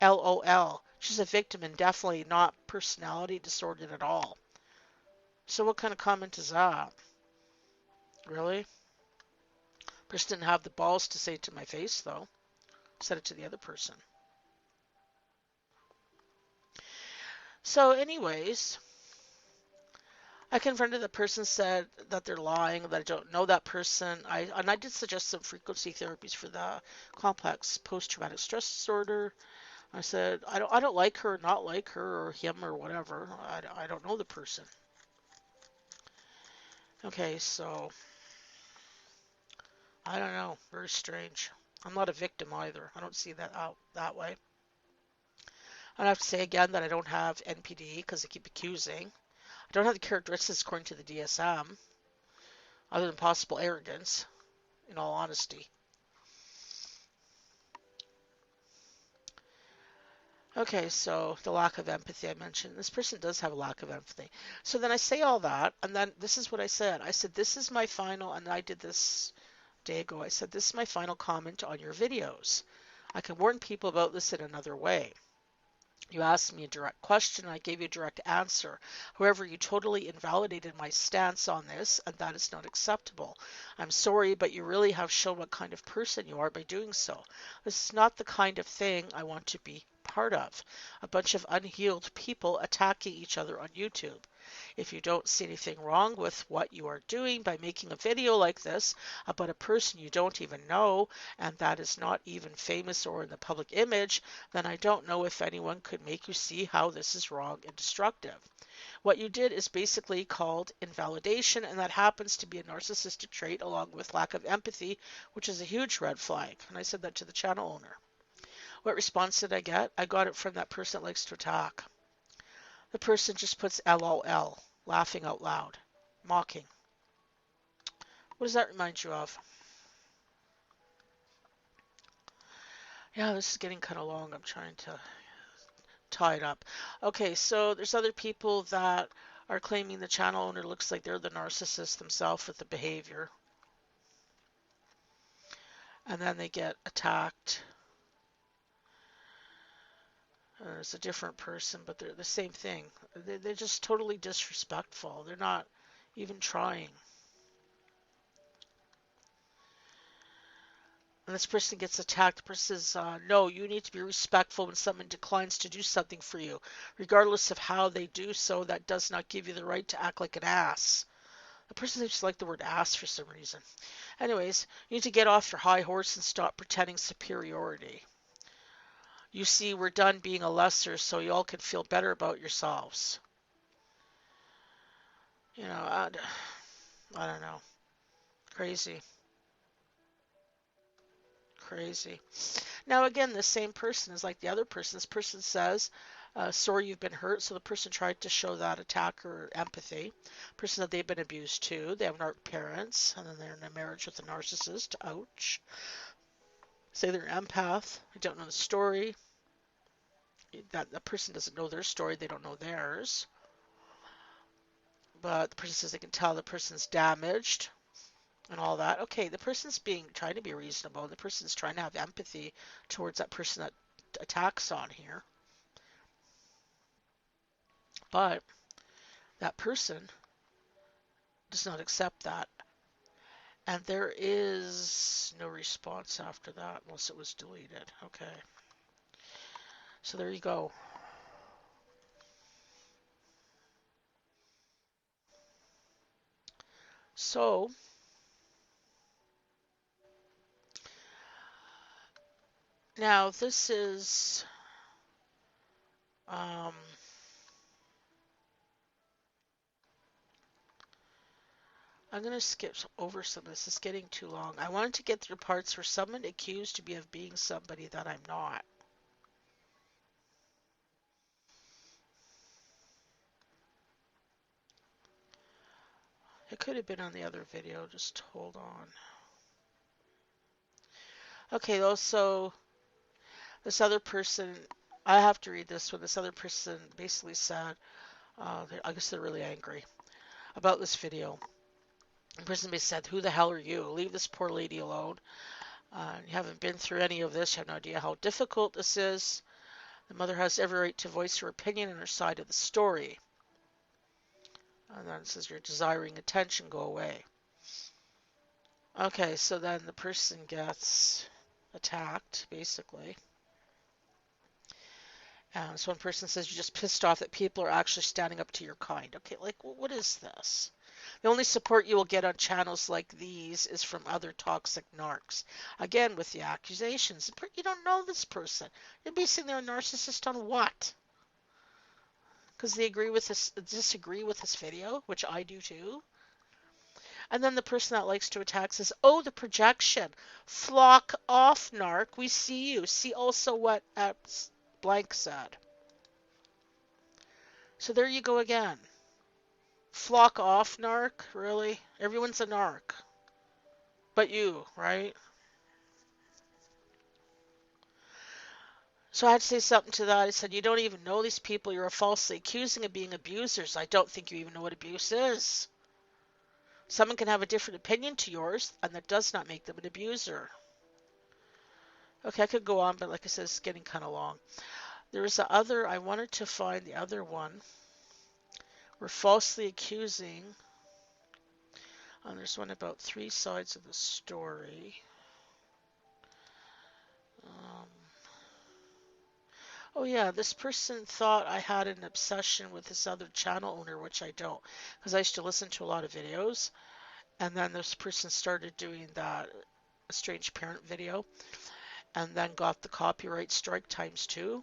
LOL. She's a victim and definitely not personality disordered at all. So what kind of comment is that? Really? Person didn't have the balls to say it to my face, though. Said it to the other person. So anyways, I confronted the person, said that they're lying, that I don't know that person. I did suggest some frequency therapies for the complex post-traumatic stress disorder. I said, I don't like her, not like her, or him, or whatever. I don't know the person. Okay, so I don't know. Very strange. I'm not a victim either. I don't see that out that way. I have to say again that I don't have NPD because they keep accusing. I don't have the characteristics according to the DSM, other than possible arrogance, in all honesty. Okay, so the lack of empathy I mentioned. This person does have a lack of empathy. So then I say all that, and then this is what I said. I said, this is my final, and I did this a day ago. I said, this is my final comment on your videos. I can warn people about this in another way. You asked me a direct question, and I gave you a direct answer. However, you totally invalidated my stance on this, and that is not acceptable. I'm sorry, but you really have shown what kind of person you are by doing so. This is not the kind of thing I want to be part of. A bunch of unhealed people attacking each other on YouTube. If you don't see anything wrong with what you are doing by making a video like this about a person you don't even know and that is not even famous or in the public image, then I don't know if anyone could make you see how this is wrong and destructive. What you did is basically called invalidation, and that happens to be a narcissistic trait along with lack of empathy, which is a huge red flag. And I said that to the channel owner. What response did I get? I got it from that person that likes to attack. The person just puts LOL, laughing out loud, mocking. What does that remind you of? Yeah, this is getting kind of long. I'm trying to tie it up. Okay, so there's other people that are claiming the channel owner looks like they're the narcissist themselves with the behavior. And then they get attacked. It's a different person, but they're the same thing. They're just totally disrespectful. They're not even trying. and this person gets attacked, the person says, no, you need to be respectful when someone declines to do something for you. Regardless of how they do so, that does not give you the right to act like an ass. The person seems to like the word ass for some reason. Anyways, you need to get off your high horse and stop pretending superiority. You see, we're done being a lesser so you all can feel better about yourselves. You know, I don't know. Crazy. Crazy. Now, again, the same person is like the other person. This person says, sorry you've been hurt. So the person tried to show that attacker empathy. Person that they've been abused too. They have narc parents, and then they're in a marriage with a narcissist. Ouch. Say they're an empath. They don't know the story. That the person doesn't know their story. They don't know theirs. But the person says they can tell the person's damaged and all that. Okay, the person's trying to be reasonable. The person's trying to have empathy towards that person that attacks on here. But that person does not accept that. And there is no response after that unless it was deleted. Okay. So there you go. So now this is I'm going to skip over some of this. It's getting too long. I wanted to get through parts where someone accused me of being somebody that I'm not. It could have been on the other video. Just hold on. Okay, also, this other person, I have to read this one. This other person basically said, I guess they're really angry about this video. The person basically said, who the hell are you? Leave this poor lady alone. You haven't been through any of this. You have no idea how difficult this is. The mother has every right to voice her opinion and her side of the story. And then it says, you're desiring attention, go away. Okay, so then the person gets attacked, basically. And so one person says, you're just pissed off that people are actually standing up to your kind. Okay, like, what is this? The only support you will get on channels like these is from other toxic narcs. Again, with the accusations. You don't know this person. You're basing their narcissist on what? Because they disagree with this video, which I do too. And then the person that likes to attack says, oh, the projection. Flock off, narc. We see you. See also what blank said. So there you go again. Flock off, narc? Really? Everyone's a narc. But you, right? So I had to say something to that. I said, you don't even know these people you're falsely accusing of being abusers. I don't think you even know what abuse is. Someone can have a different opinion to yours, and that does not make them an abuser. Okay, I could go on, but like I said, it's getting kind of long. There was the other, I wanted to find the other one. We're falsely accusing. There's one about 3 sides of the story. Oh yeah, this person thought I had an obsession with this other channel owner, which I don't. Because I used to listen to a lot of videos. And then this person started doing that Estranged parent video. And then got the copyright strike ×2.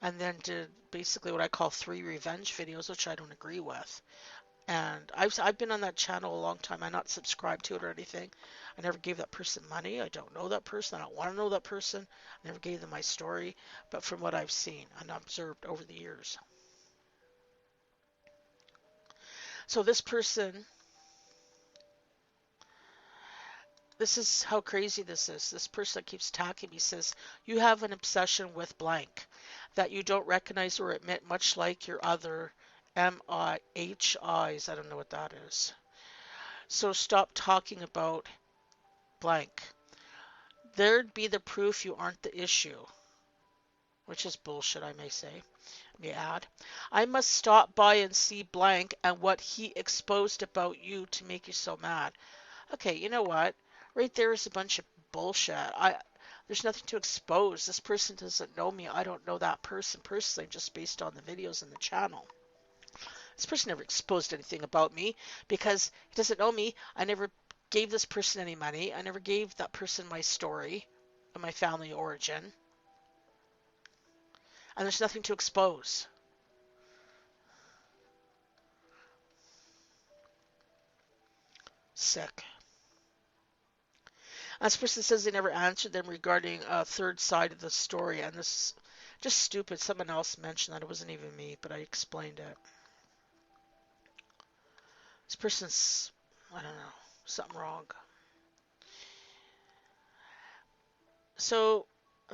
And then did basically what I call 3 revenge videos, which I don't agree with. And I've been on that channel a long time. I'm not subscribed to it or anything. I never gave that person money. I don't know that person. I don't want to know that person. I never gave them my story. But from what I've seen and observed over the years. So this person, this is how crazy this is. This person that keeps attacking me says, you have an obsession with blank that you don't recognize or admit, much like your other MIHIs. I don't know what that is. So stop talking about blank. There'd be the proof you aren't the issue. Which is bullshit, I may add. I must stop by and see blank and what he exposed about you to make you so mad. Okay, you know what? Right there is a bunch of bullshit. There's nothing to expose. This person doesn't know me. I don't know that person personally, just based on the videos in the channel. This person never exposed anything about me because he doesn't know me. I never gave this person any money. I never gave that person my story and my family origin. And there's nothing to expose. Sick. This person says they never answered them regarding a third side of the story, and this just stupid. Someone else mentioned that. It wasn't even me, but I explained it. This person's, I don't know, something wrong. So,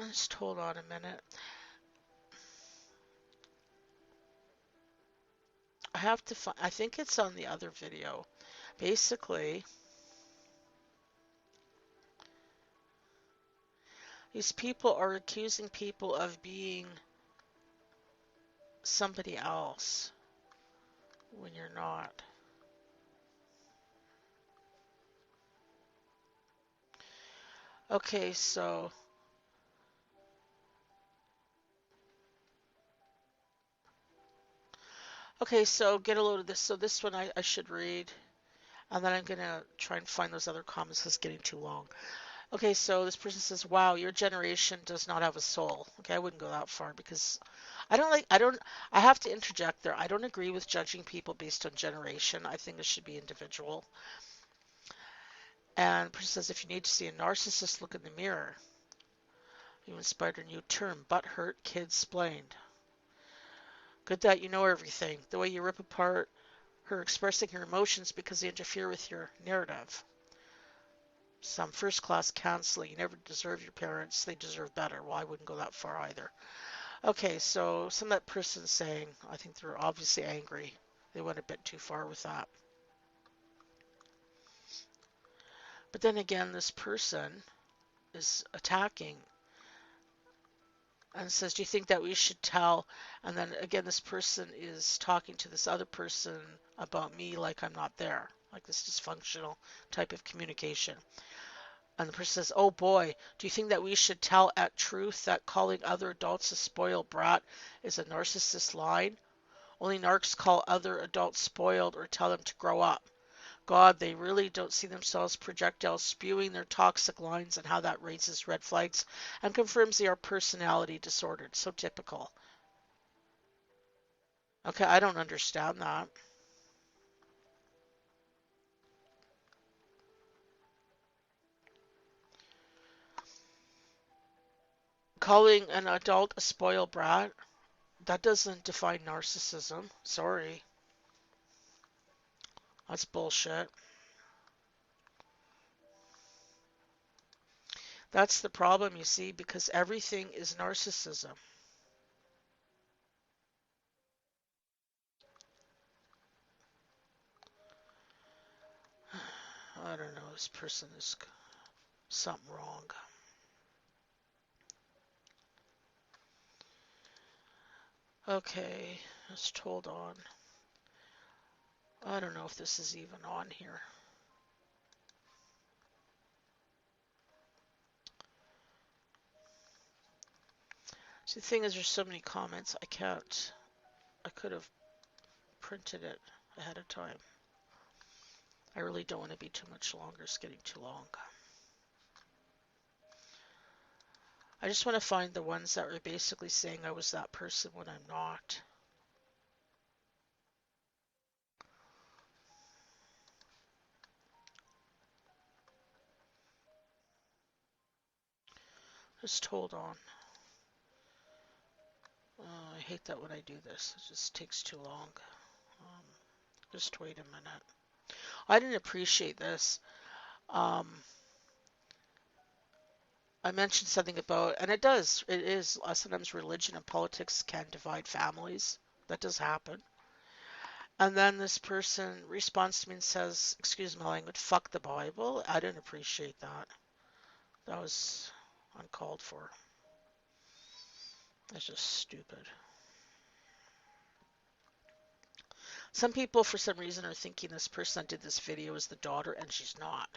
just hold on a minute. I have to find, I think it's on the other video. Basically, these people are accusing people of being somebody else when you're not. Okay, so get a load of this. So this one I should read, and then I'm gonna try and find those other comments because it's getting too long. Okay, so this person says, "Wow, your generation does not have a soul." Okay, I wouldn't go that far because I have to interject there. I don't agree with judging people based on generation. I think it should be individual. And the person says, "If you need to see a narcissist, look in the mirror. You inspired a new term, butthurt kid splained. Good that you know everything. The way you rip apart her expressing her emotions because they interfere with your narrative. Some first-class counseling. You never deserve your parents. They deserve better." Well, I wouldn't go that far either. Okay, so some of that person's saying, I think they're obviously angry. They went a bit too far with that. But then again, this person is attacking and says, "Do you think that we should tell?" And then again, this person is talking to this other person about me like I'm not there, like this dysfunctional type of communication. And the person says, "Oh boy, do you think that we should tell at truth that calling other adults a spoiled brat is a narcissist line? Only narcs call other adults spoiled or tell them to grow up. God, they really don't see themselves projectiles spewing their toxic lines, and how that raises red flags and confirms they are personality disordered. So typical." Okay, I don't understand that. Calling an adult a spoiled brat, that doesn't define narcissism. Sorry. That's bullshit. That's the problem, you see, because everything is narcissism. I don't know, this person is something wrong. Okay, let's hold on. I don't know if this is even on here. See, the thing is, there's so many comments, I can't. I could have printed it ahead of time. I really don't want to be too much longer. It's getting too long. I just want to find the ones that were basically saying I was that person when I'm not. Just hold on. I hate that when I do this. It just takes too long. Um, just wait a minute. I didn't appreciate this. I mentioned something about, and it is, sometimes religion and politics can divide families. That does happen. And then this person responds to me and says, "Excuse my language, fuck the Bible." I didn't appreciate that. That was uncalled for. That's just stupid. Some people, for some reason, are thinking this person that did this video is the daughter, and she's not.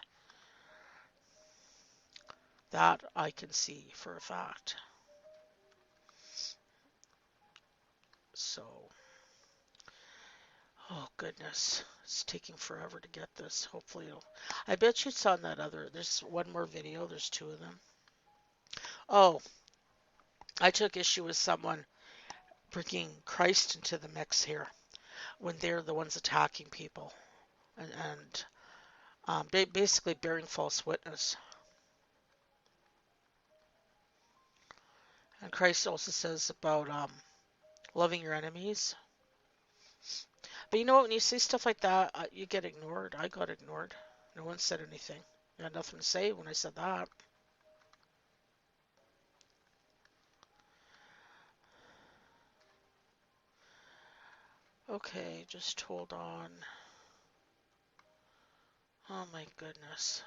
That I can see for a fact. So, oh goodness, it's taking forever to get this. Hopefully it'll, I bet you it's on that other, there's one more video, there's two of them. Oh, I took issue with someone bringing Christ into the mix here when they're the ones attacking people and basically bearing false witness. And Christ also says about loving your enemies. But you know what? When you say stuff like that, you get ignored. I got ignored. No one said anything. I had nothing to say when I said that. Okay, just hold on. Oh my goodness.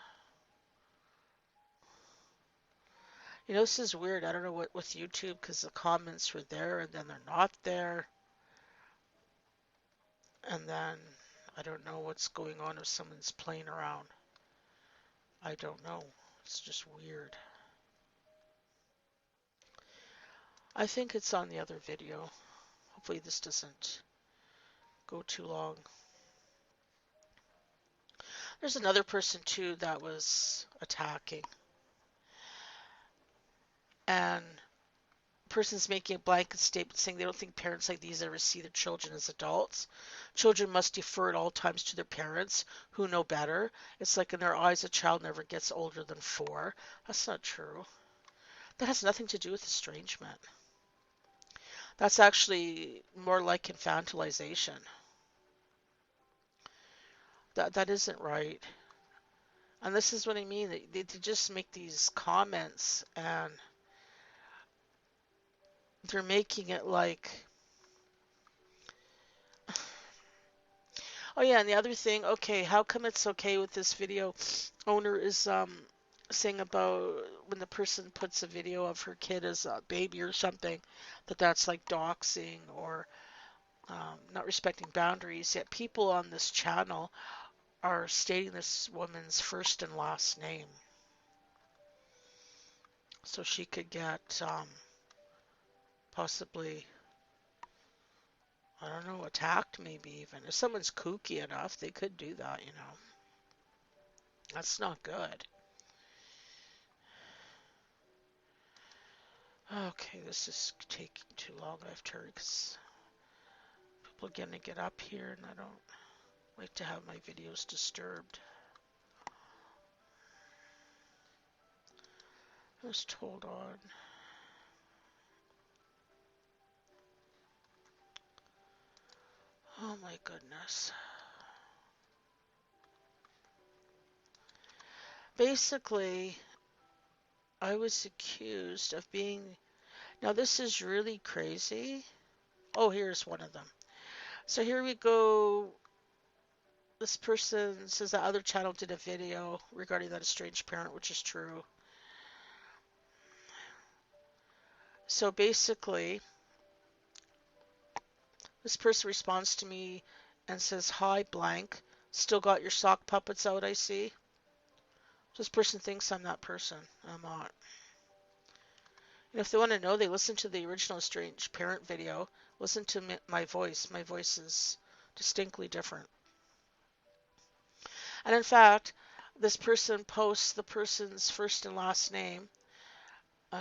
You know, this is weird. I don't know what with YouTube because the comments were there and then they're not there. And then I don't know what's going on if someone's playing around. I don't know. It's just weird. I think it's on the other video. Hopefully this doesn't go too long. There's another person too that was attacking. And person's making a blanket statement saying they don't think parents like these ever see their children as adults. Children must defer at all times to their parents who know better. It's like in their eyes a child never gets older than 4. That's not true. That has nothing to do with estrangement. That's actually more like infantilization. That isn't right. And this is what I mean. They just make these comments and they're making it like, oh yeah, and the other thing, okay, how come it's okay with this video owner is saying about when the person puts a video of her kid as a baby or something, that's like doxing or not respecting boundaries, yet people on this channel are stating this woman's first and last name. So she could get possibly, I don't know, attacked maybe even. If someone's kooky enough, they could do that, you know. That's not good. Okay, this is taking too long. I have to hurry because people are going to get up here and I don't like to have my videos disturbed. Just hold on. Oh my goodness. Basically, I was accused of being... Now this is really crazy. Oh, here's one of them. So here we go. This person says that other channel did a video regarding that estranged parent, which is true. So basically, this person responds to me and says, "Hi, blank. Still got your sock puppets out, I see." This person thinks I'm that person. I'm not. And if they want to know, they listen to the original Estranged Parent video. Listen to my voice. My voice is distinctly different. And in fact, this person posts the person's first and last name,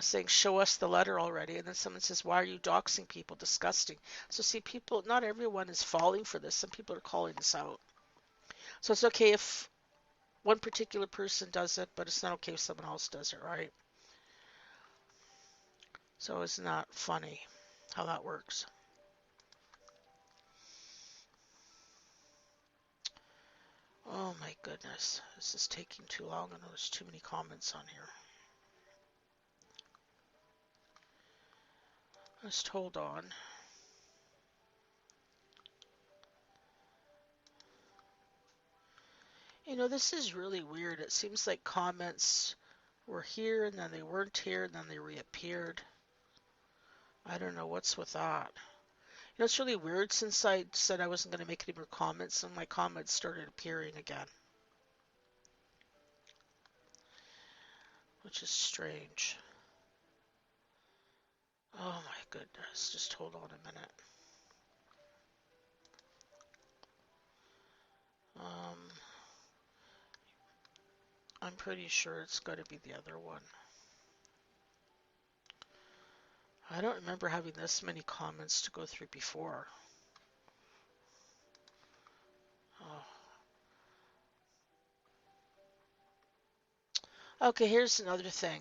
saying, "Show us the letter already." And then someone says, "Why are you doxing people? Disgusting." So see, people, not everyone is falling for this. Some people are calling this out. So it's okay if one particular person does it, but it's not okay if someone else does it, right? So isn't that funny how that works? Oh my goodness, this is taking too long. I know there's too many comments on here. Just hold on. You know, this is really weird. It seems like comments were here and then they weren't here and then they reappeared. I don't know what's with that. You know, it's really weird since I said I wasn't going to make any more comments and my comments started appearing again. which is strange. Oh my goodness, just hold on a minute. Um, I'm pretty sure it's got to be the other one. I don't remember having this many comments to go through before. Oh. Okay, here's another thing.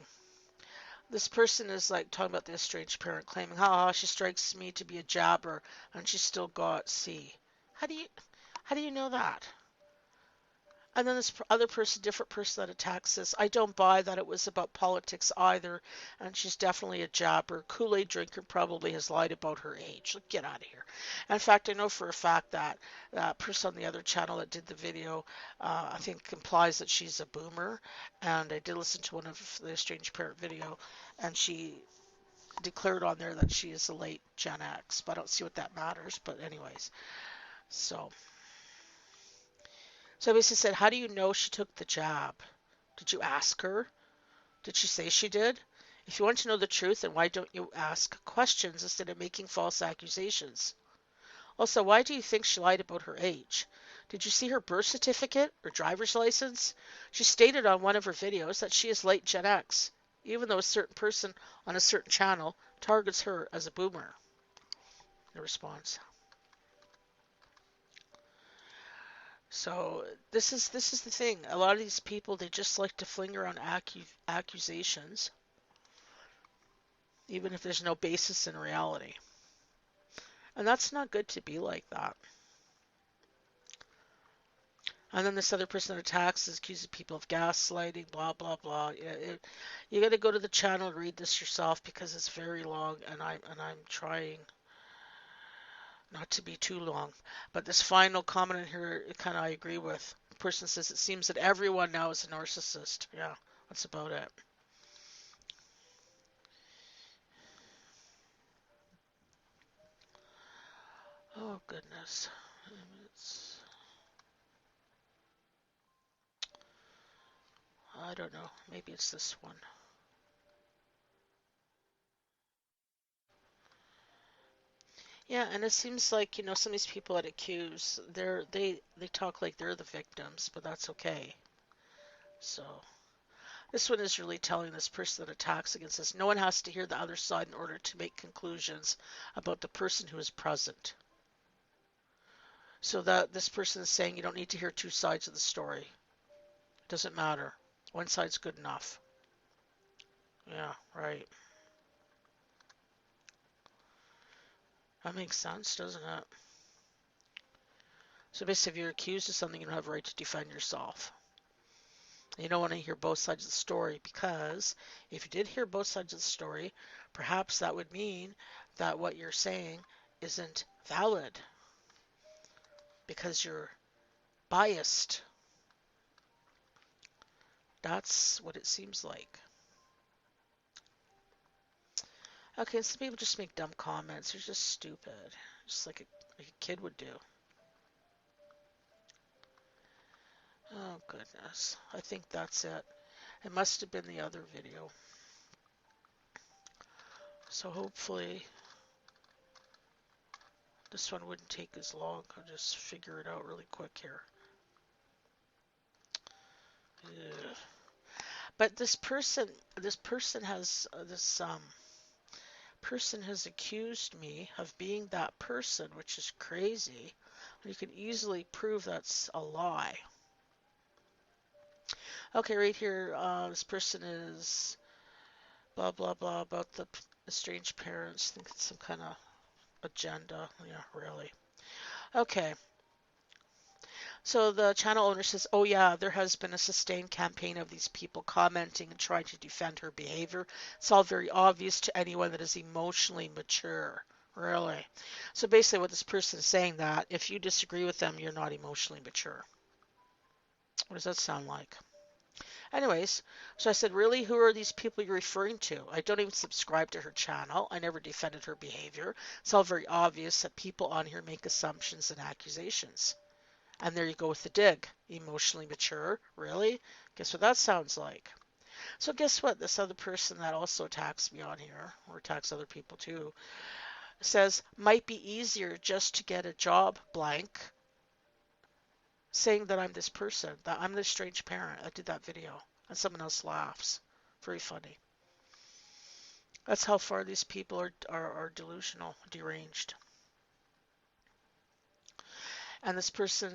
This person is like talking about the estranged parent, claiming, "Ha, she strikes me to be a jabber, and she still got C." How do you, how do you know that? And then this other person, different person that attacks this, "I don't buy that it was about politics either, and she's definitely a jabber. Kool-Aid drinker probably has lied about her age." Like, get out of here. In fact, I know for a fact that that person on the other channel that did the video, I think implies that she's a boomer. And I did listen to one of the estranged parent video, and she declared on there that she is a late Gen X, but I don't see what that matters. But anyways, so I basically said, "How do you know she took the jab? Did you ask her? Did she say she did? If you want to know the truth, then why don't you ask questions instead of making false accusations? Also, why do you think she lied about her age? Did you see her birth certificate or driver's license? She stated on one of her videos that she is late Gen X, even though a certain person on a certain channel targets her as a boomer." The response. So this is the thing. A lot of these people, they just like to fling around accusations, even if there's no basis in reality. And that's not good to be like that. And then this other person that attacks is accusing people of gaslighting, blah blah blah. You got to go to the channel and read this yourself because it's very long, and I'm trying not to be too long. But this final comment in here, kind of I agree with. The person says it seems that everyone now is a narcissist. Yeah, that's about it. Oh goodness. It's, I don't know. Maybe it's this one. Yeah, and it seems like, some of these people that accuse, they talk like they're the victims, but that's okay. So this one is really telling this person that attacks against us, no one has to hear the other side in order to make conclusions about the person who is present. So that this person is saying you don't need to hear two sides of the story. It doesn't matter. One side's good enough. Yeah, right. That makes sense, doesn't it? So basically, if you're accused of something, you don't have a right to defend yourself. You don't want to hear both sides of the story, because if you did hear both sides of the story, perhaps that would mean that what you're saying isn't valid because you're biased. That's what it seems like. Okay, some people just make dumb comments. They're just stupid, just like a kid would do. Oh goodness, I think that's it. It must have been the other video. So hopefully this one wouldn't take as long. I'll just figure it out really quick here. Ugh. But this person has accused me of being that person, which is crazy. You can easily prove that's a lie. Okay, right here, this person is blah blah blah about the estranged parents. I think it's some kind of agenda. Yeah, really. Okay. So the channel owner says, "Oh yeah, there has been a sustained campaign of these people commenting and trying to defend her behavior. It's all very obvious to anyone that is emotionally mature." Really? So basically what this person is saying, that if you disagree with them, you're not emotionally mature. What does that sound like? Anyways, so I said, "Really, who are these people you're referring to? I don't even subscribe to her channel. I never defended her behavior. It's all very obvious that people on here make assumptions and accusations." And there you go with the dig. Emotionally mature? Really? Guess what that sounds like? So guess what? This other person that also attacks me on here, or attacks other people too, says might be easier just to get a job blank, saying that I'm this person, that I'm this strange parent. I did that video, and someone else laughs. Very funny. That's how far these people are delusional, deranged. And this person,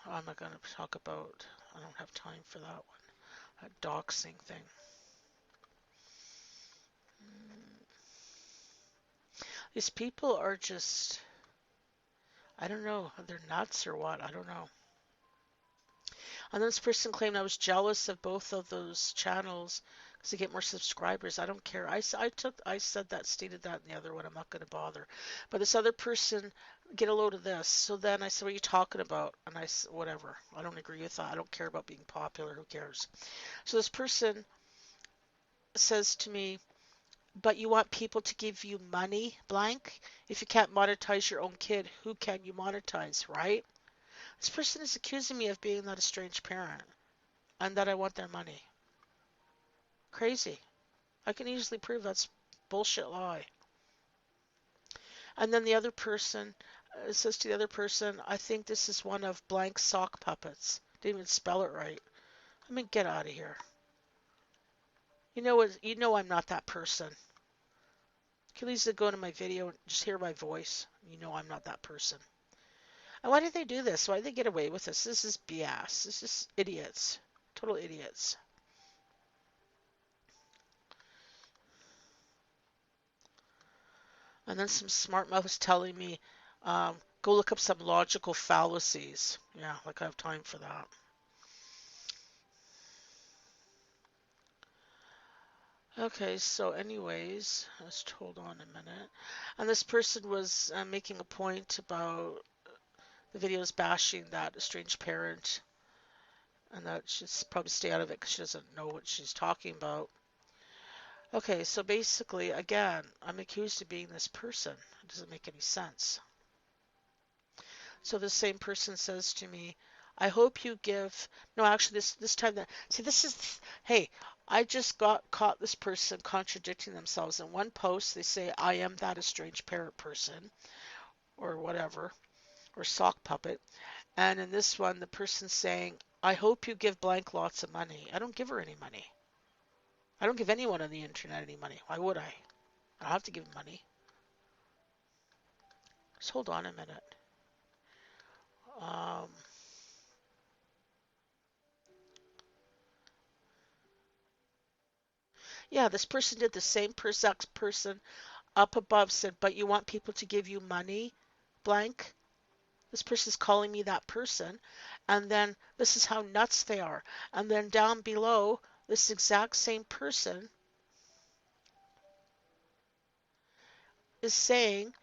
I'm not going to talk about, I don't have time for that one, that doxing thing. These people are just, I don't know, they're nuts or what, I don't know. And this person claimed I was jealous of both of those channels because they get more subscribers. I don't care. I said that, stated that in the other one. I'm not going to bother. But this other person, get a load of this. So then I said, what are you talking about? And I said, whatever. I don't agree with that. I don't care about being popular. Who cares? So this person says to me, but you want people to give you money, blank? If you can't monetize your own kid, who can you monetize, right? This person is accusing me of being that estranged parent and that I want their money. Crazy. I can easily prove that's bullshit lie. And then the other person says to the other person, I think this is one of blank sock puppets. Didn't even spell it right. I mean, get out of here. You know what? You know I'm not that person. You can easily go to my video and just hear my voice. You know I'm not that person. And why did they do this? Why did they get away with this? This is BS. This is idiots. Total idiots. And then some smart mouth was telling me, go look up some logical fallacies. Yeah, like I have time for that. Okay, so anyways, let's hold on a minute. And this person was making a point about the videos bashing that estranged parent and that she'd probably stay out of it because she doesn't know what she's talking about. Okay, so basically, again, I'm accused of being this person. It doesn't make any sense. So the same person says to me, I hope you give, no, actually this time that, see this is, hey, I just got caught this person contradicting themselves. In one post they say I am that estranged parent person or whatever, or sock puppet. And in this one the person's saying, I hope you give blank lots of money. I don't give her any money. I don't give anyone on the internet any money. Why would I? I don't have to give them money. Just hold on a minute. Um, yeah, this person did the same exact person up above said, but you want people to give you money, blank. This person's calling me that person. And then this is how nuts they are. And then down below, this exact same person is saying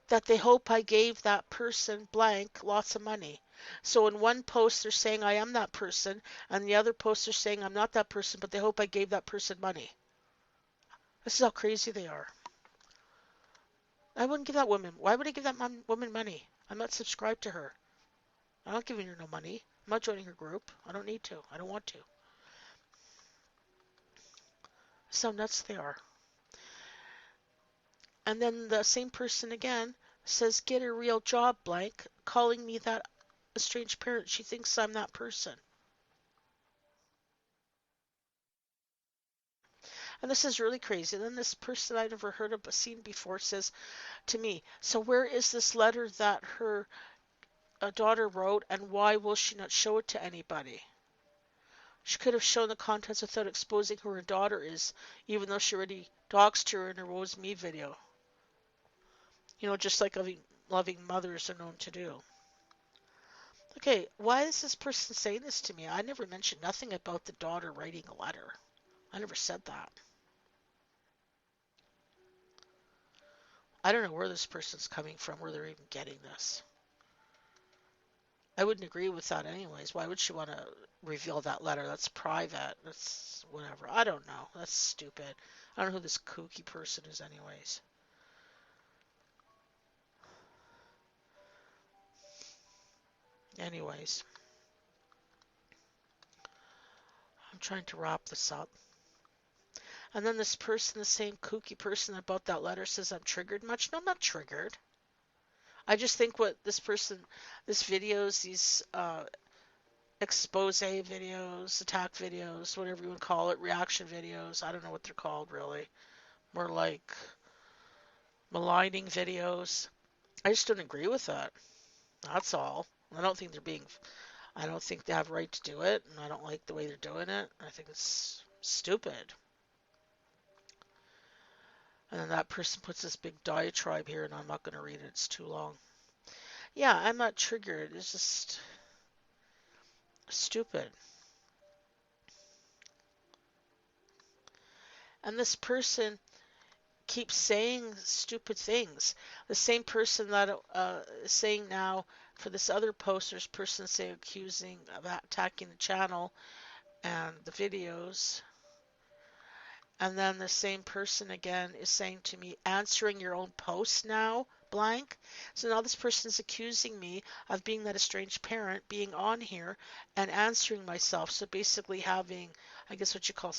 that they hope I gave that person blank lots of money. So in one post they're saying I am that person, and the other post they're saying I'm not that person, but they hope I gave that person money. This is how crazy they are. I wouldn't give that woman. Why would I give that woman money? I'm not subscribed to her. I'm not giving her no money. I'm not joining her group. I don't need to. I don't want to. That's how nuts they are. And then the same person again says, get a real job, blank, calling me that estranged parent. She thinks I'm that person. And this is really crazy. And then this person I'd never heard of but seen before says to me, so where is this letter that her daughter wrote and why will she not show it to anybody? She could have shown the contents without exposing who her daughter is, even though she already doxed her in her Woe's Me video. You know, just like loving mothers are known to do. Okay, why is this person saying this to me? I never mentioned nothing about the daughter writing a letter. I never said that. I don't know where this person's coming from, where they're even getting this. I wouldn't agree with that anyways. Why would she want to reveal that letter? That's private. That's whatever. I don't know. That's stupid. I don't know who this kooky person is anyways. Anyways, I'm trying to wrap this up. And then this person, the same kooky person about that letter, says I'm triggered much. No, I'm not triggered. I just think what this person, this videos, these expose videos, attack videos, whatever you want to call it, reaction videos. I don't know what they're called really. More like maligning videos. I just don't agree with that. That's all. I don't think they're being. I don't think they have right to do it, and I don't like the way they're doing it. I think it's stupid. And then that person puts this big diatribe here, and I'm not going to read it. It's too long. Yeah, I'm not triggered. It's just stupid. And this person keeps saying stupid things. The same person that is saying now for this other post, there's person saying accusing of attacking the channel and the videos. And then the same person again is saying to me, answering your own post now, blank. So now this person is accusing me of being that estranged parent, being on here and answering myself. So basically having, I guess what you call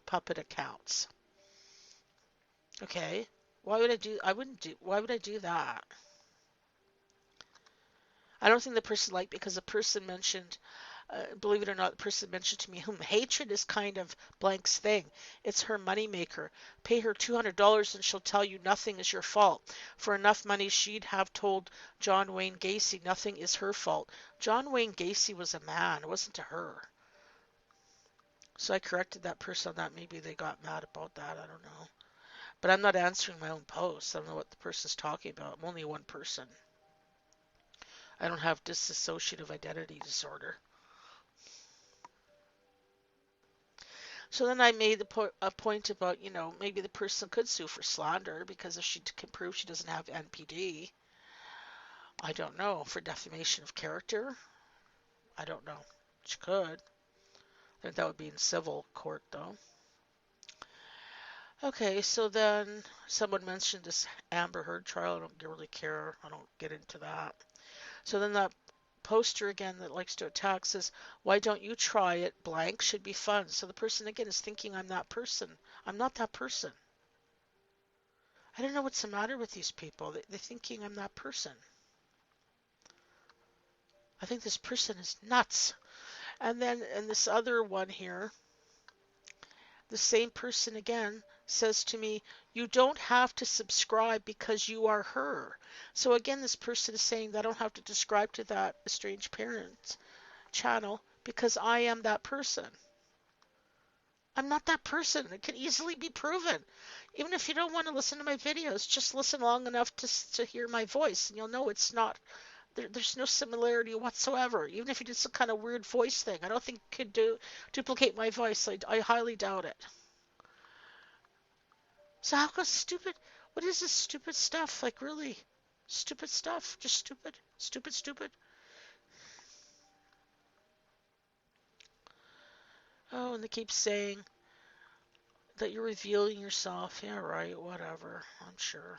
puppet accounts. Okay. Why would I do that? I don't think the person liked because the person mentioned, believe it or not, the person mentioned to me, hatred is kind of blank's thing. It's her moneymaker. Pay her $200 and she'll tell you nothing is your fault. For enough money, she'd have told John Wayne Gacy nothing is her fault. John Wayne Gacy was a man. It wasn't to her. So I corrected that person on that. Maybe they got mad about that. I don't know. But I'm not answering my own posts. I don't know what the person's talking about. I'm only one person. I don't have dissociative identity disorder. So then I made a point about, maybe the person could sue for slander because if she can prove she doesn't have NPD, I don't know, for defamation of character, I don't know. She could. I think that would be in civil court though. Okay, so then someone mentioned this Amber Heard trial. I don't really care. I don't get into that. So then that poster again that likes to attack says, why don't you try it? Blank should be fun. So the person again is thinking I'm that person. I'm not that person. I don't know what's the matter with these people. They're thinking I'm that person. I think this person is nuts. And then in this other one here, the same person again says to me, you don't have to subscribe because you are her. So again, this person is saying that I don't have to subscribe to that estranged parent channel because I am that person. I'm not that person. It can easily be proven. Even if you don't want to listen to my videos, just listen long enough to hear my voice, and you'll know it's not. There's no similarity whatsoever. Even if you did some kind of weird voice thing, I don't think it could duplicate my voice. I highly doubt it. So how come stupid? What is this stupid stuff? Like really, stupid stuff. Just stupid, stupid, stupid. Oh, and they keep saying that you're revealing yourself. Yeah, right. Whatever. I'm sure.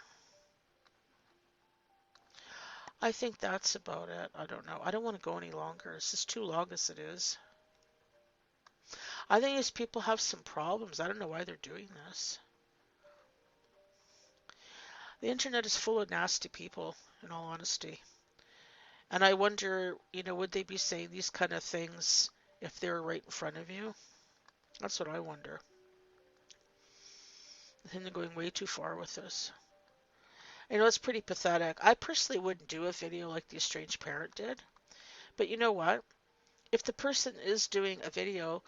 I think that's about it. I don't know. I don't want to go any longer. This is too long as it is. I think these people have some problems. I don't know why they're doing this. The internet is full of nasty people, in all honesty. And I wonder, would they be saying these kind of things if they were right in front of you? That's what I wonder. I think they're going way too far with this. It's pretty pathetic. I personally wouldn't do a video like the estranged parent did. But you know what? If the person is doing a video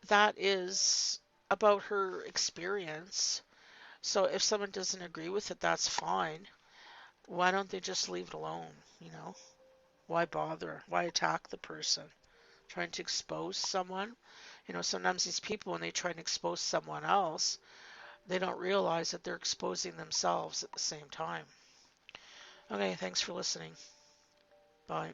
that is about her experience, so if someone doesn't agree with it, that's fine. Why don't they just leave it alone? Why bother? Why attack the person? Trying to expose someone? Sometimes these people, when they try and expose someone else, they don't realize that they're exposing themselves at the same time. Okay, thanks for listening. Bye.